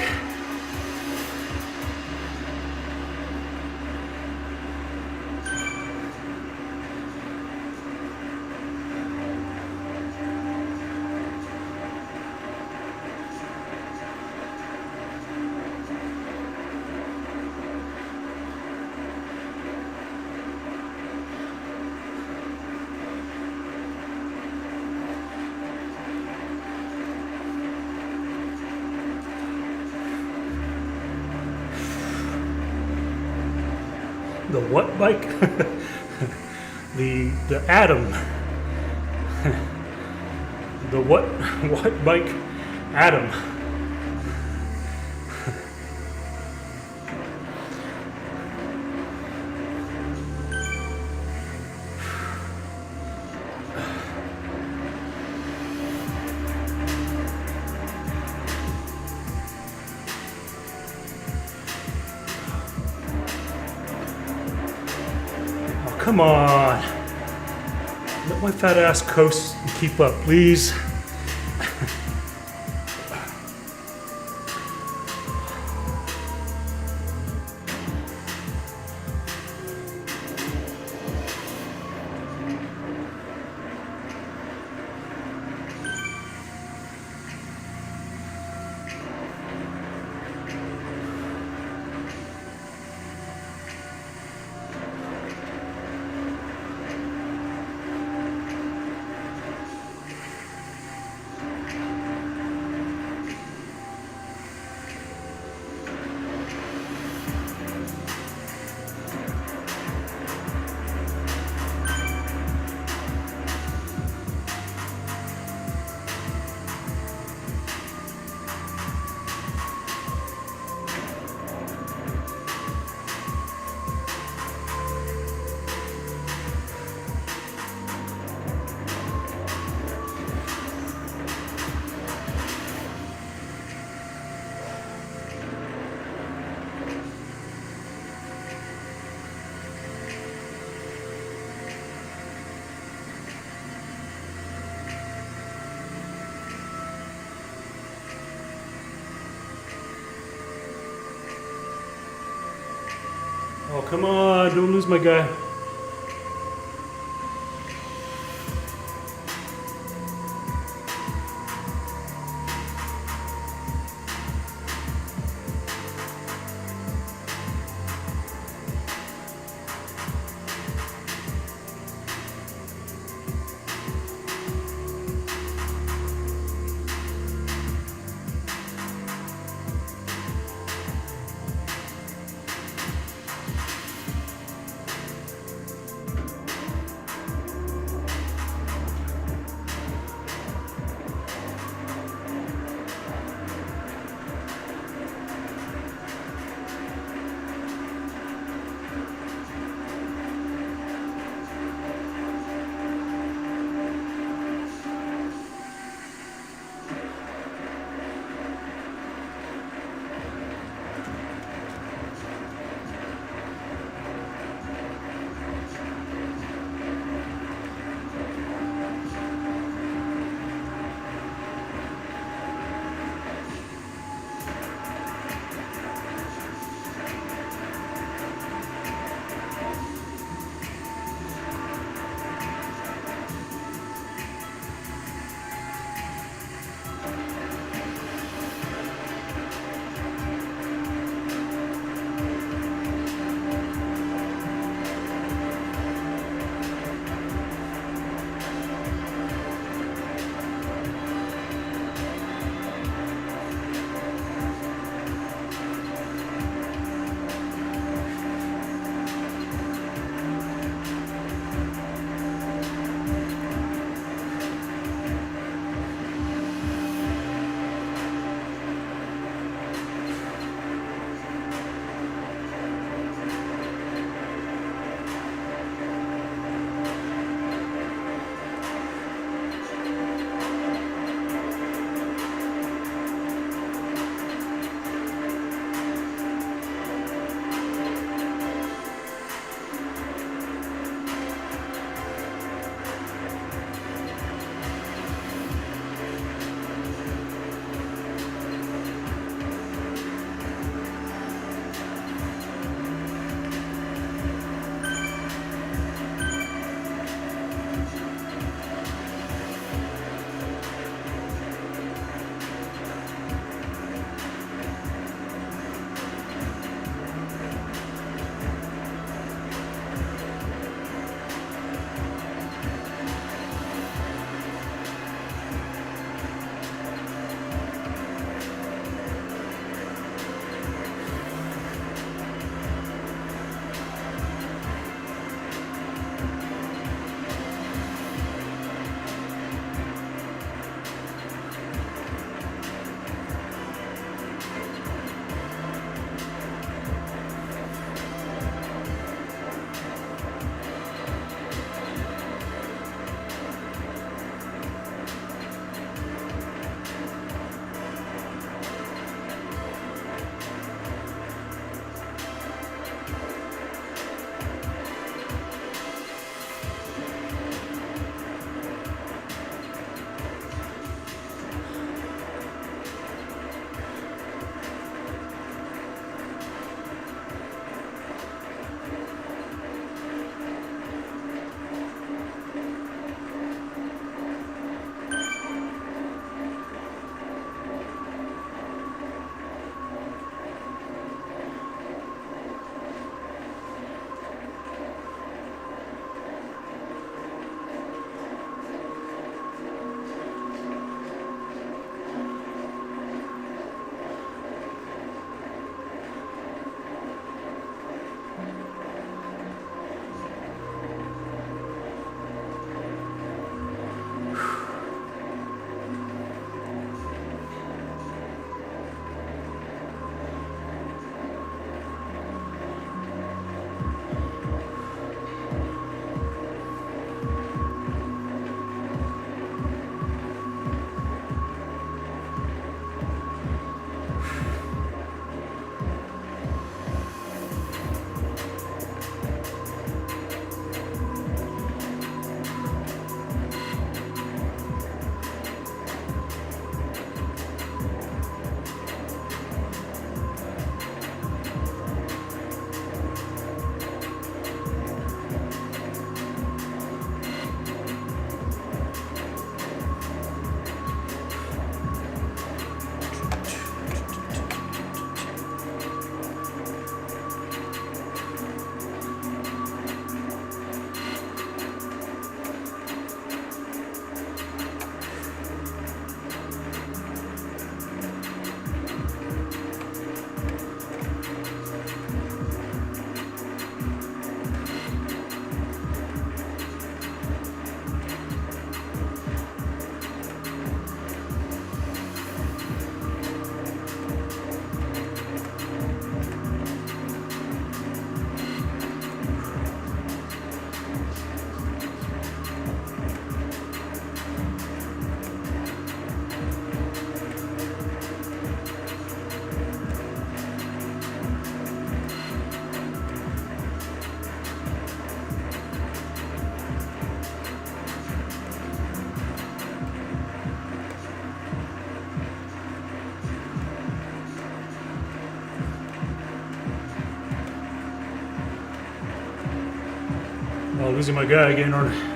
Speaker 1: The what bike? the Atom. The what what bike Adam. Oh, come on. Let my fat ass coast and keep up, please. Oh, come on, don't lose my guy. Oh, losing my guy again, aren't I?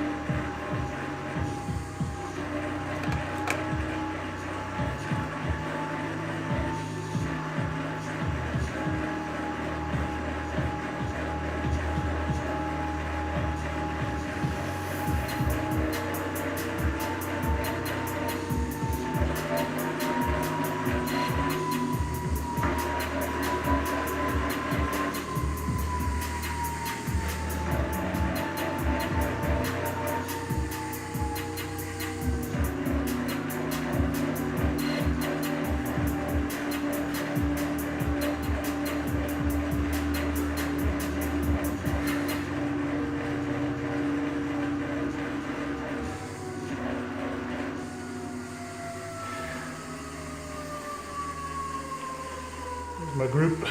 Speaker 1: There's my group.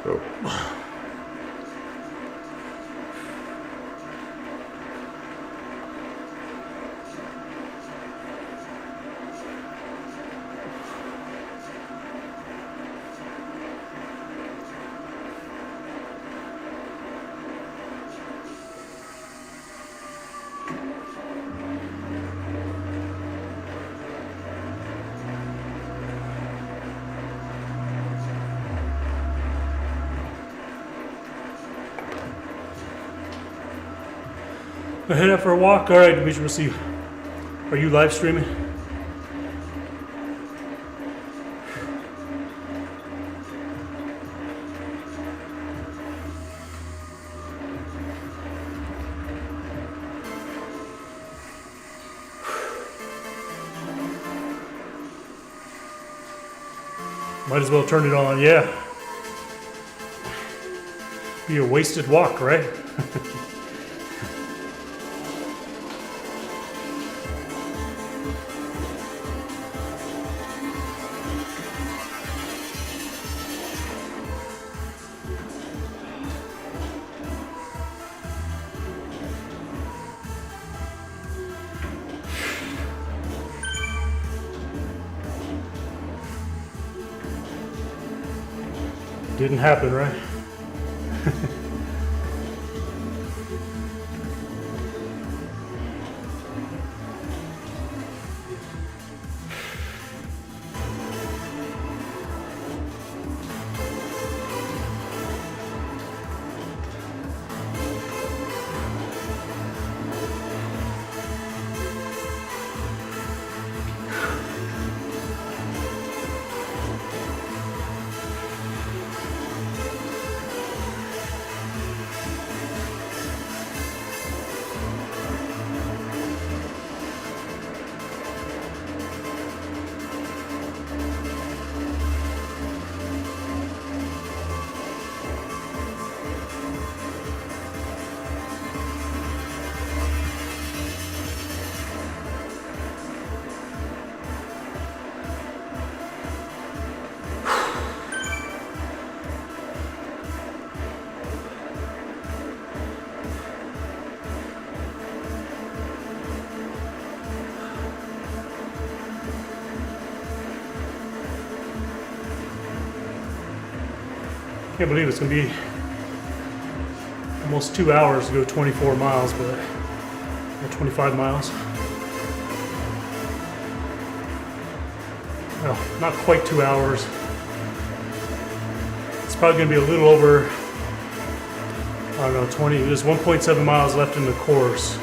Speaker 2: Oh.
Speaker 1: I head out for a walk. All right, Demetri, we'll see. Are you live streaming? Might as well turn it on, yeah. Be a wasted walk, right? Didn't happen, right? Can't believe it's gonna be almost 2 hours to go 24 miles, but or 25 miles. Well, not quite 2 hours. It's probably gonna be a little over, I don't know, 20. There's 1.7 miles left in the course,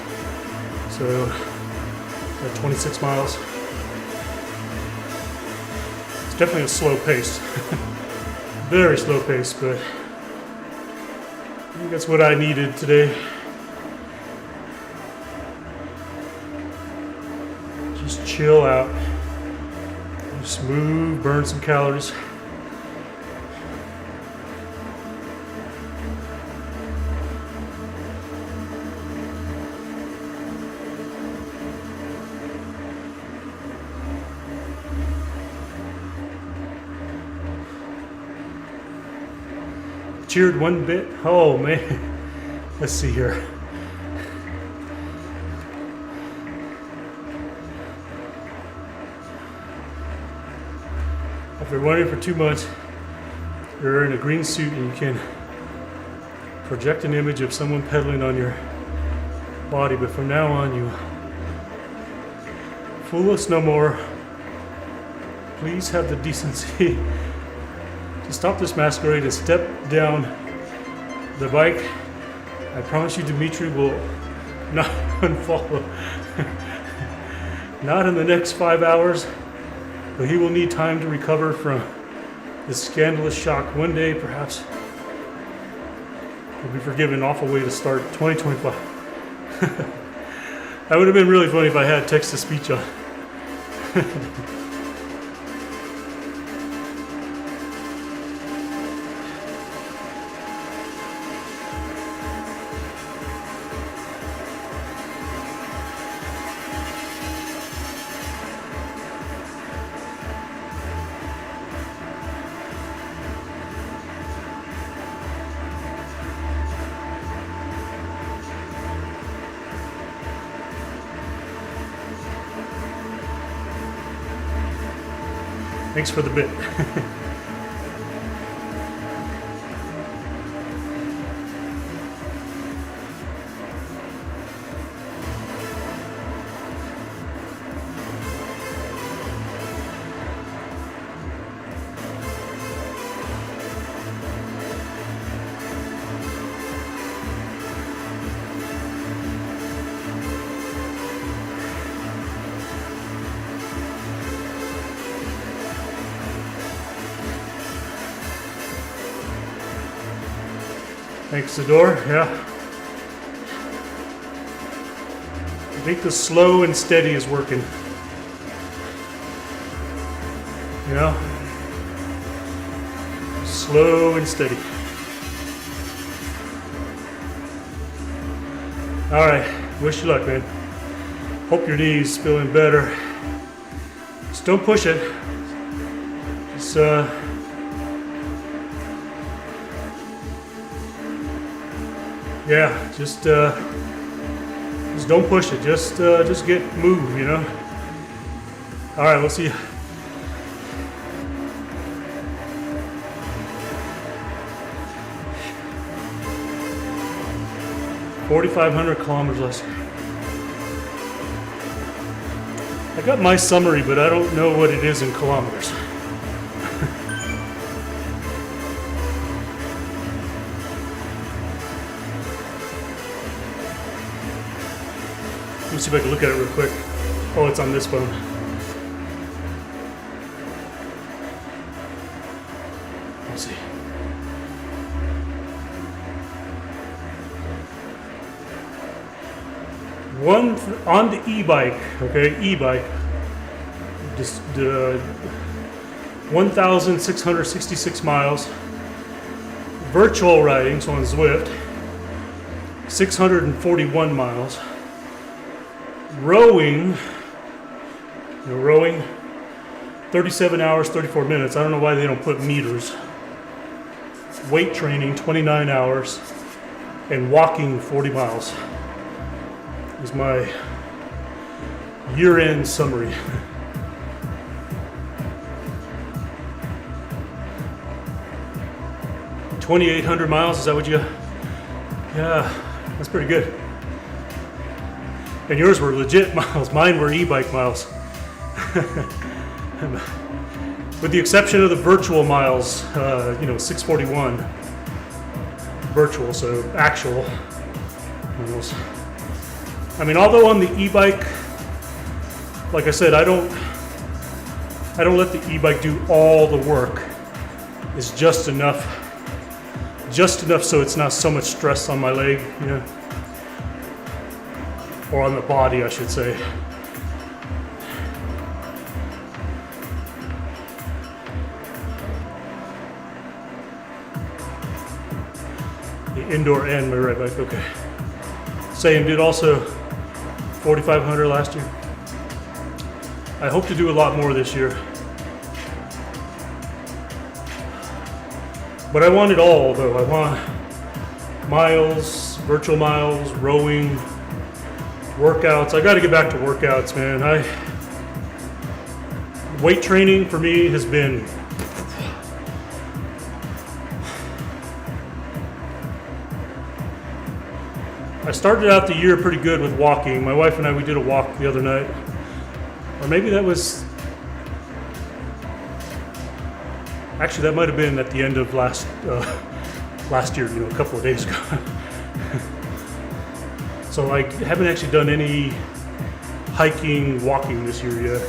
Speaker 1: so 26 miles. It's definitely a slow pace. Very slow pace, but I think that's what I needed today. Just chill out. Just move, burn some calories. Cheered one bit. Oh man. Let's see here. After running for 2 months, you're in a green suit and you can project an image of someone pedaling on your body, but from now on you fool us no more. Please have the decency to stop this masquerade and step down the bike. I promise you Dimitri will not unfollow. Not in the next 5 hours, but he will need time to recover from this scandalous shock. One day, perhaps, he'll be forgiven. Awful way to start 2025. That would have been really funny if I had text-to-speech on. Thanks for the bit. Thanks, Zador. Yeah. I think the slow and steady is working. You know? Slow and steady. All right. Wish you luck, man. Hope your knee's feeling better. Just don't push it. Just, yeah, just don't push it. Just get moved, you know. All right, we'll see you. $4,500 kilometers less. I got my summary, but I don't know what it is in kilometers. Let me see if I can look at it real quick. Oh, it's on this phone. Let's see. On the e-bike, okay, e-bike, just 1,666 miles. Virtual riding, so on Zwift, 641 miles. Rowing, 37 hours, 34 minutes. I don't know why they don't put meters. Weight training, 29 hours. And walking, 40 miles. Is my year-end summary. $2,800 miles, is that what you got? Yeah, that's pretty good. And yours were legit miles. Mine were e-bike miles. With the exception of the virtual miles, 641 virtual, so actual miles. I mean, although on the e-bike, like I said, I don't let the e-bike do all the work. It's just enough so it's not so much stress on my leg, you know. Or on the body, I should say. The indoor and my right bike, okay. Same, did also 4,500 last year. I hope to do a lot more this year. But I want it all, though. I want miles, virtual miles, rowing, workouts. I got to get back to workouts, man. Weight training for me has been I started out the year pretty good with walking. My wife and I, we did a walk the other night. Or maybe that was, actually that might have been at the end of last year, a couple of days ago. So I haven't actually done any hiking, walking this year yet.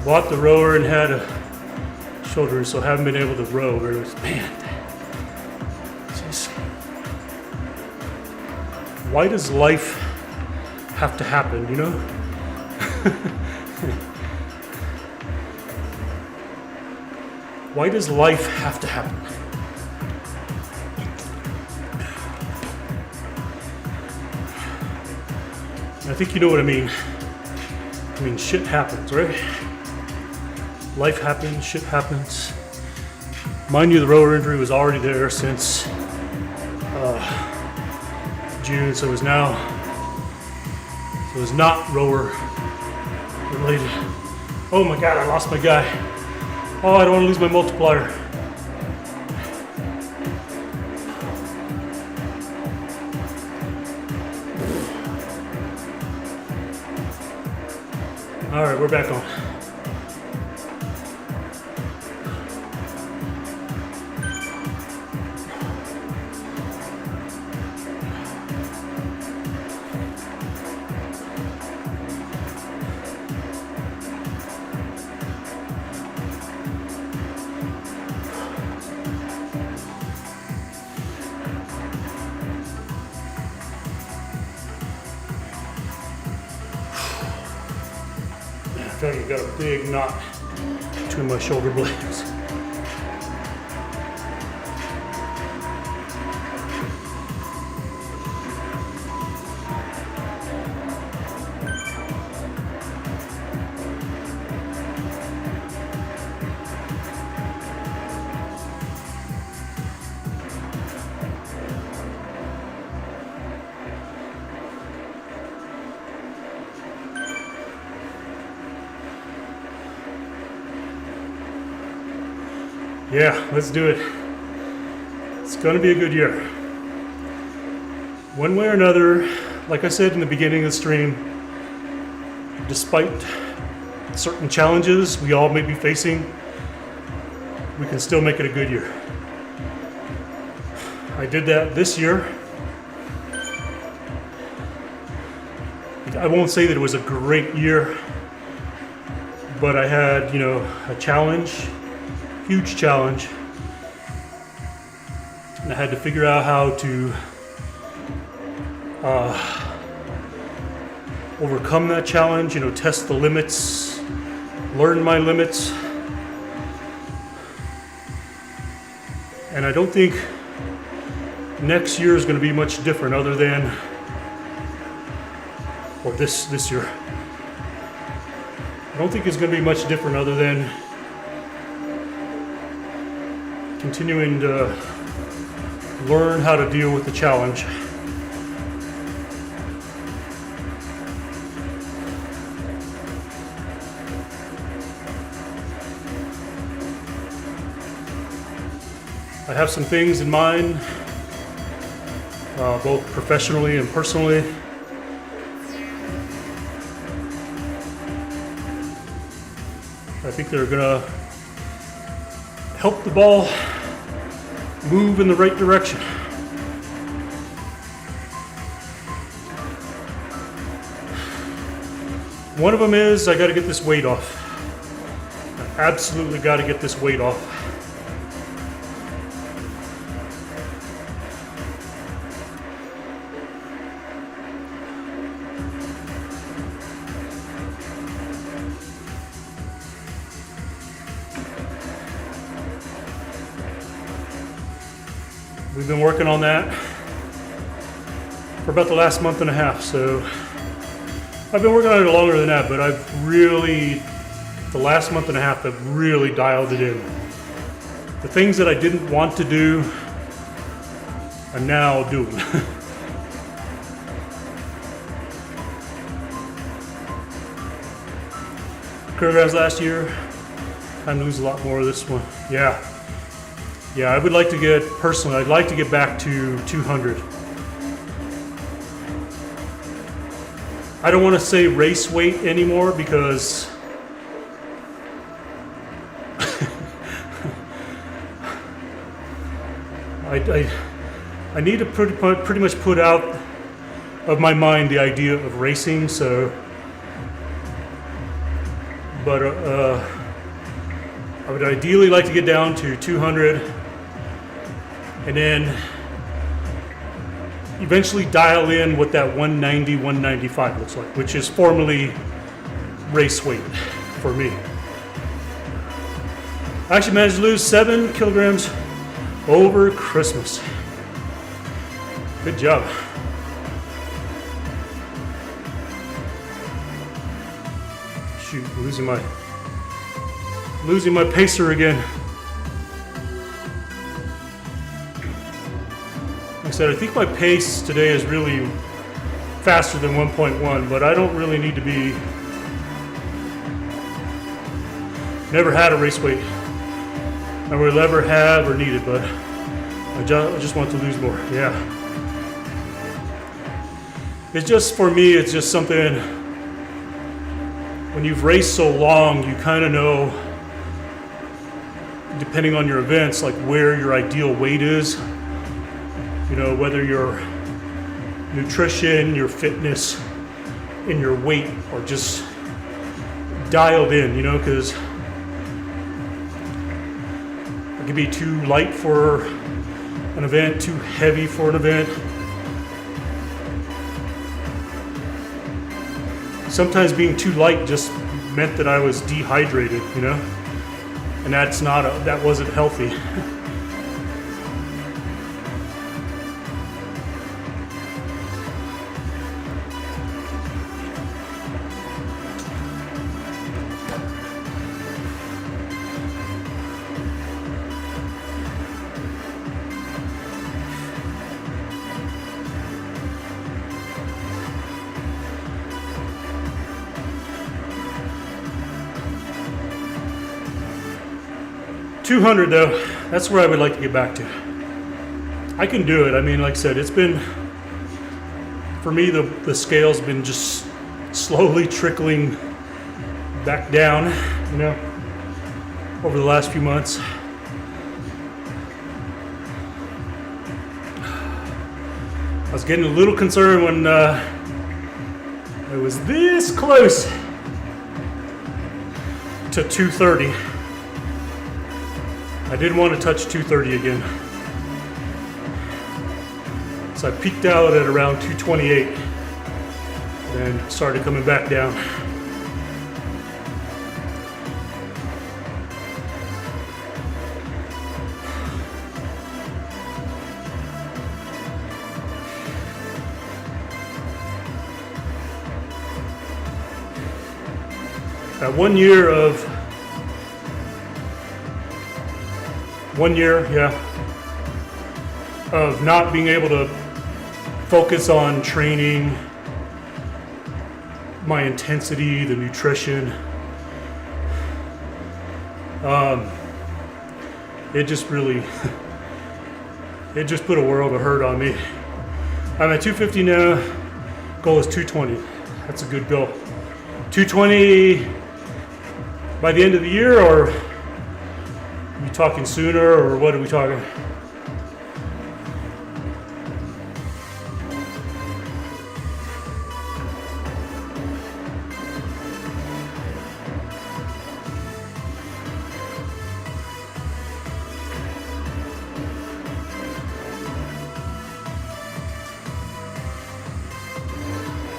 Speaker 1: Bought the rower and had a shoulder, so haven't been able to row very much. Man, why does life have to happen, Why does life have to happen? I think you know what I mean. I mean, shit happens, right? Life happens, shit happens. Mind you, the rower injury was already there since June, so it was not rower related. Oh my God, I lost my guy. Oh, I don't want to lose my multiplier. All right, we're back on. I feel like I got a big knot between my shoulder blades. Yeah, let's do it. It's gonna be a good year. One way or another, like I said in the beginning of the stream, despite certain challenges we all may be facing, we can still make it a good year. I did that this year. I won't say that it was a great year, but I had, a challenge. Huge challenge, and I had to figure out how to overcome that challenge, test the limits, learn my limits. And I don't think next year is going to be much different other than, or this year. I don't think it's going to be much different other than continuing to learn how to deal with the challenge. I have some things in mind, both professionally and personally. I think they're gonna help the ball move in the right direction. One of them is I got to get this weight off. I absolutely got to get this weight off. We've been working on that for about the last month and a half, so I've been working on it longer than that, but the last month and a half, I've really dialed it in. The things that I didn't want to do, I'm now doing. Kilograms last year, time to lose a lot more of this one. Yeah. Yeah, I would like to get, personally, I'd like to get back to 200. I don't want to say race weight anymore because I need to pretty much put out of my mind the idea of racing, so, but I would ideally like to get down to 200 and then eventually dial in what that 190, 195 looks like, which is formerly race weight for me. I actually managed to lose 7 kilograms over Christmas. Good job. Shoot, losing my pacer again. Like I said, I think my pace today is really faster than 1.1, but I don't really need to be. Never had a race weight. I will ever have or need it, but I just want to lose more. Yeah. It's just, for me, it's just something, when you've raced so long, you kind of know, depending on your events, like where your ideal weight is. You know, whether your nutrition, your fitness, and your weight are just dialed in, you know, because it can be too light for an event, too heavy for an event. Sometimes being too light just meant that I was dehydrated, you know, and that wasn't healthy. 200 though, that's where I would like to get back to. I can do it. I mean, like I said, it's been, for me, the scale's been just slowly trickling back down, you know, over the last few months. I was getting a little concerned when it was this close to 230. I didn't want to touch 230 again. So I peaked out at around 228 and started coming back down. At 1 year, of not being able to focus on training, my intensity, the nutrition, it just really, it just put a world of hurt on me. I'm at 250 now, goal is 220. That's a good goal. 220 by the end of the year, or are you talking sooner, or what are we talking?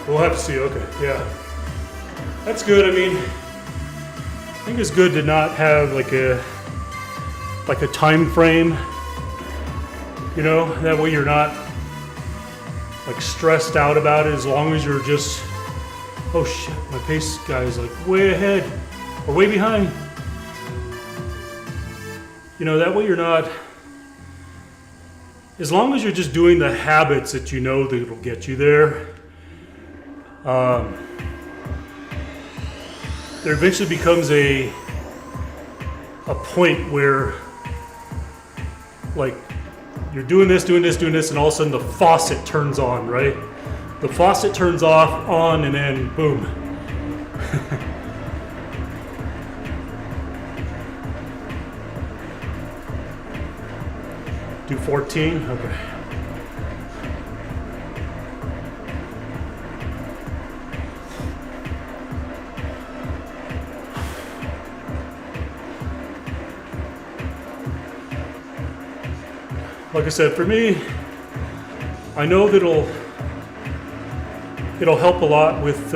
Speaker 1: We'll have to see. Okay, yeah, that's good. I mean, I think it's good to not have like a time frame, you know, that way you're not like stressed out about it, as long as you're just, oh shit, my pace guy is like way ahead or way behind, you know, that way you're not, as long as you're just doing the habits that you know that will get you there. There eventually becomes a point where like you're doing this, and all of a sudden the faucet turns on, right? The faucet turns off, on, and then boom. Do 14? Okay. Like I said, for me, I know that it'll help a lot with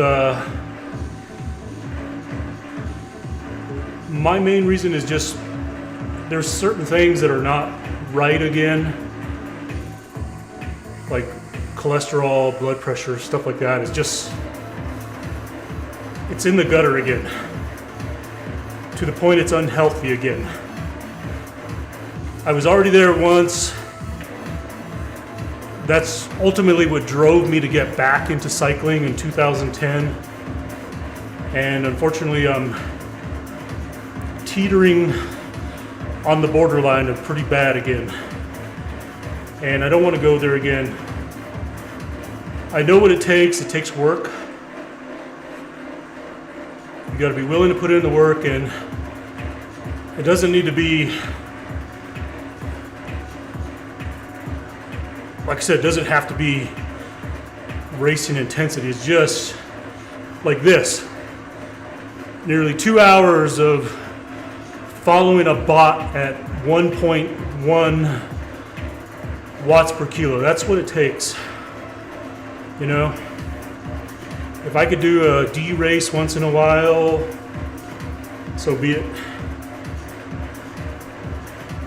Speaker 1: my main reason is just there's certain things that are not right again, like cholesterol, blood pressure, stuff like that. It's in the gutter again, to the point it's unhealthy again. I was already there once. That's ultimately what drove me to get back into cycling in 2010. And unfortunately, I'm teetering on the borderline of pretty bad again. And I don't want to go there again. I know what it takes work. You got to be willing to put in the work, and it doesn't need to be, like I said, it doesn't have to be racing intensity. It's just like this. Nearly 2 hours of following a bot at 1.1 watts per kilo. That's what it takes. You know, if I could do a D race once in a while, so be it.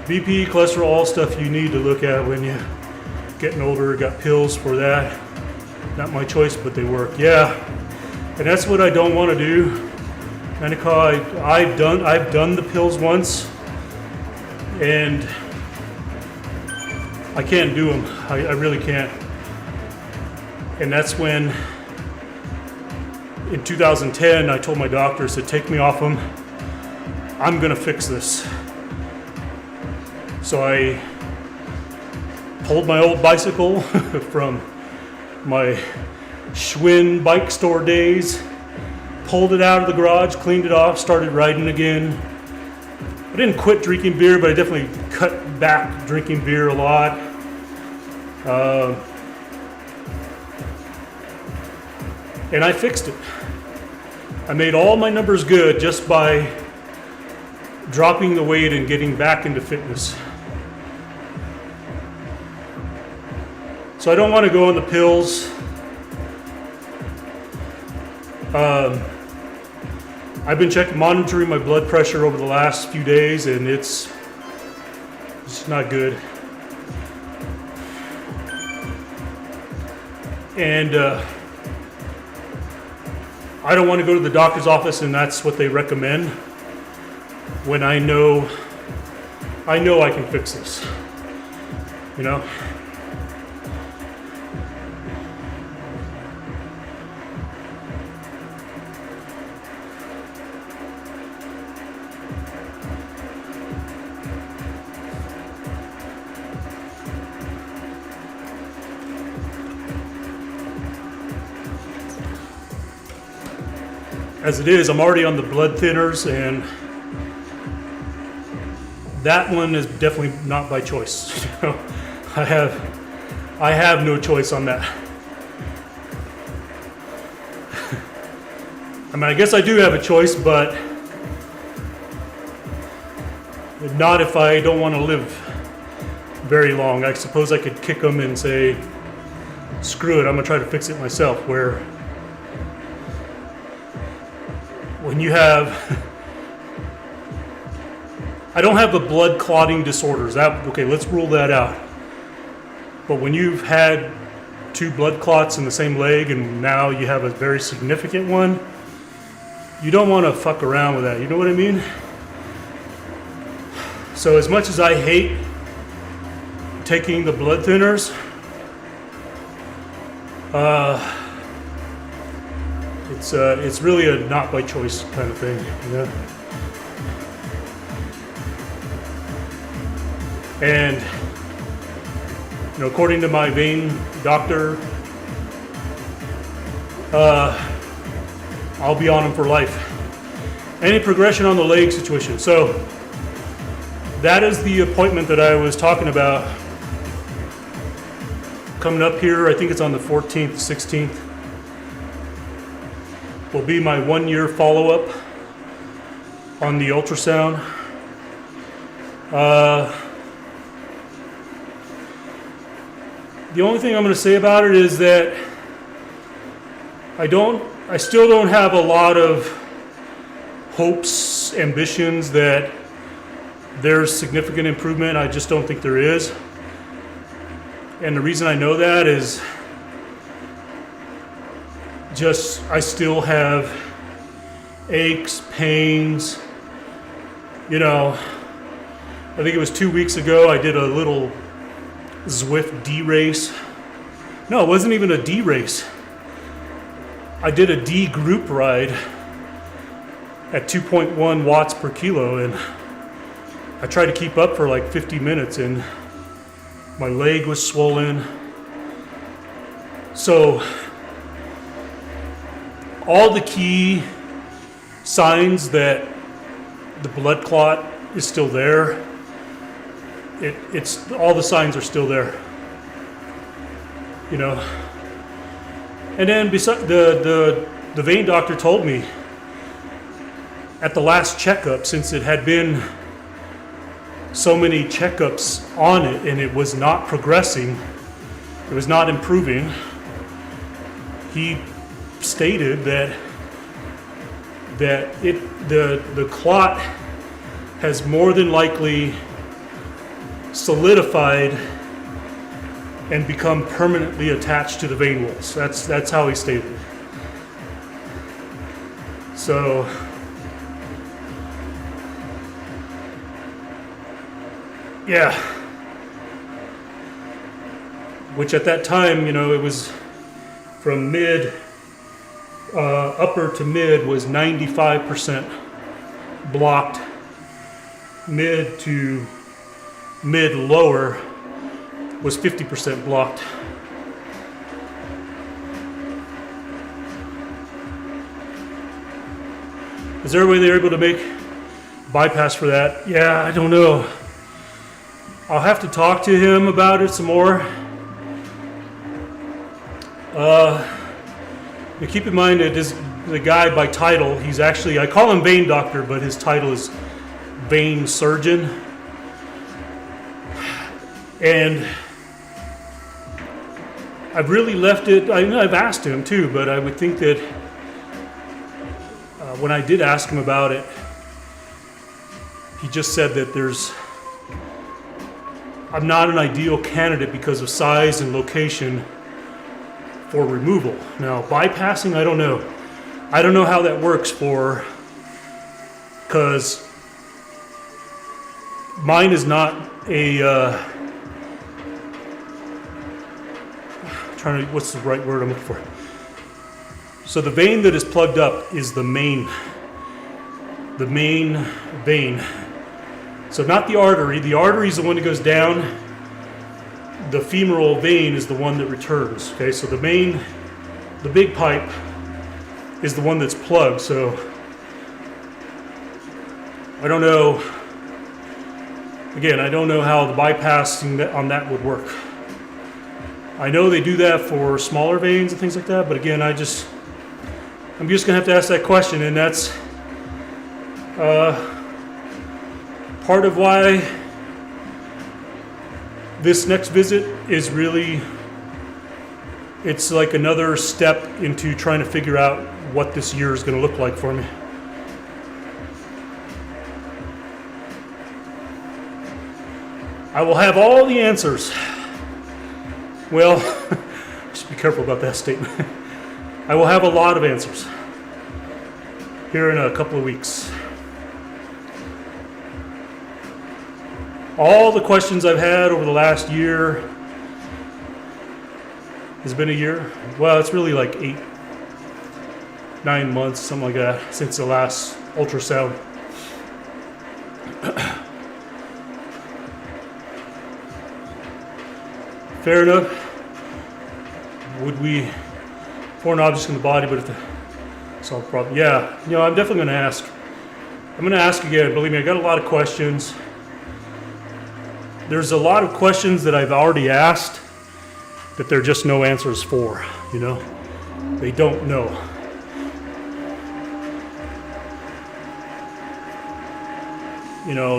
Speaker 1: BP, cholesterol, all stuff you need to look at when you're getting older. Got pills for that. Not my choice, but they work. Yeah, and that's what I don't want to do. I've done the pills once, and I can't do them. I really can't. And that's when, in 2010, I told my doctor, I said, take me off them. I'm gonna fix this. So I pulled my old bicycle from my Schwinn bike store days, pulled it out of the garage, cleaned it off, started riding again. I didn't quit drinking beer, but I definitely cut back drinking beer a lot. And I fixed it. I made all my numbers good just by dropping the weight and getting back into fitness. So I don't want to go on the pills. I've been monitoring my blood pressure over the last few days, and it's not good. And I don't want to go to the doctor's office, and that's what they recommend, when I know I can fix this, you know? As it is, I'm already on the blood thinners, and that one is definitely not by choice. I have no choice on that. I mean, I guess I do have a choice, but not if I don't want to live very long. I suppose I could kick them and say, screw it, I'm gonna try to fix it myself, where when you have, I don't have the blood clotting disorders. Okay, let's rule that out. But when you've had 2 blood clots in the same leg, and now you have a very significant one, you don't want to fuck around with that. You know what I mean? So as much as I hate taking the blood thinners, it's really a not by choice kind of thing, you know? And according to my vein doctor, I'll be on him for life. Any progression on the leg situation. So that is the appointment that I was talking about coming up here. I think it's on the 14th, 16th. Will be my 1-year follow-up on the ultrasound. The only thing I'm going to say about it is that I still don't have a lot of hopes, ambitions that there's significant improvement. I just don't think there is. And the reason I know that is just I still have aches, pains. I think it was 2 weeks ago I did a little Zwift D race. No, it wasn't even a D race. I did a D group ride at 2.1 watts per kilo, and I tried to keep up for like 50 minutes, and my leg was swollen. So all the key signs that the blood clot is still there, it's all the signs are still there. And then beside the vein doctor told me at the last checkup, since it had been so many checkups on it and it was not progressing, it was not improving, he stated that the clot has more than likely solidified and become permanently attached to the vein walls. That's how he stated it. So yeah, which at that time, it was from upper to mid was 95% blocked. Mid to mid lower was 50% blocked. Is there a way they're able to make bypass for that? Yeah, I don't know. I'll have to talk to him about it some more. But keep in mind that the guy by title, he's actually, I call him vein doctor, but his title is vein surgeon. And I've really left it, I've asked him too, but I would think that when I did ask him about it, he just said that I'm not an ideal candidate because of size and location for removal. Now, bypassing, I don't know. I don't know how that works because mine is not what's the right word I'm looking for? So the vein that is plugged up is the main vein. So not the artery. The artery is the one that goes down. The femoral vein is the one that returns. Okay, so the big pipe is the one that's plugged. So I don't know. Again, I don't know how the bypassing on that would work. I know they do that for smaller veins and things like that, but again, I'm just gonna have to ask that question, and that's part of why this next visit is really, it's like another step into trying to figure out what this year is going to look like for me. I will have all the answers. Well, just be careful about that statement. I will have a lot of answers here in a couple of weeks. All the questions I've had over the last year, has been a year? Well, it's really like 8-9 months, something like that, since the last ultrasound. Fair enough. Would we foreign objects in the body, but if the solve problem? Yeah, I'm definitely going to ask. I'm going to ask again. Believe me, I got a lot of questions. There's a lot of questions that I've already asked that there are just no answers for. They don't know.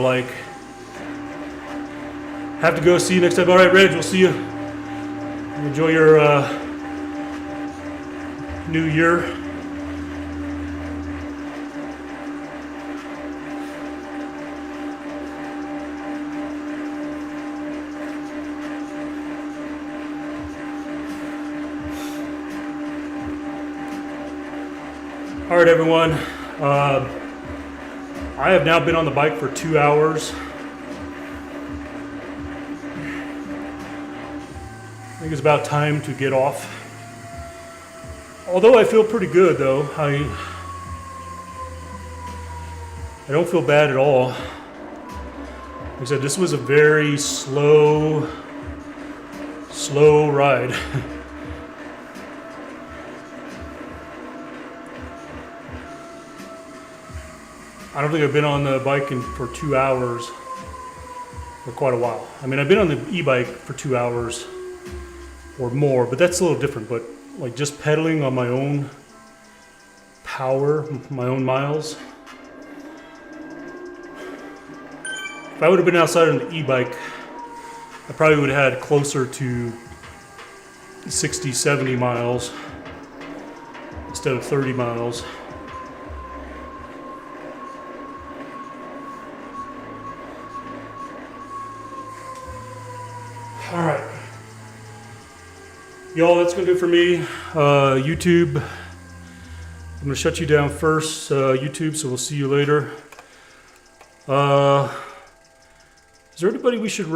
Speaker 1: Like, have to go. See you next time. All right, Reg, we'll see you. Enjoy your new year. All right, everyone. I have now been on the bike for 2 hours. I think it's about time to get off. Although I feel pretty good, though. I don't feel bad at all. Like I said, this was a very slow ride. I don't think I've been on the bike for 2 hours for quite a while. I mean, I've been on the e-bike for 2 hours or more, but that's a little different. But like just pedaling on my own power, my own miles. If I would have been outside on the e-bike, I probably would have had closer to 60, 70 miles instead of 30 miles. All right. Y'all, that's going to do it for me. YouTube, I'm going to shut you down first, YouTube, so we'll see you later. Is there anybody we should rate?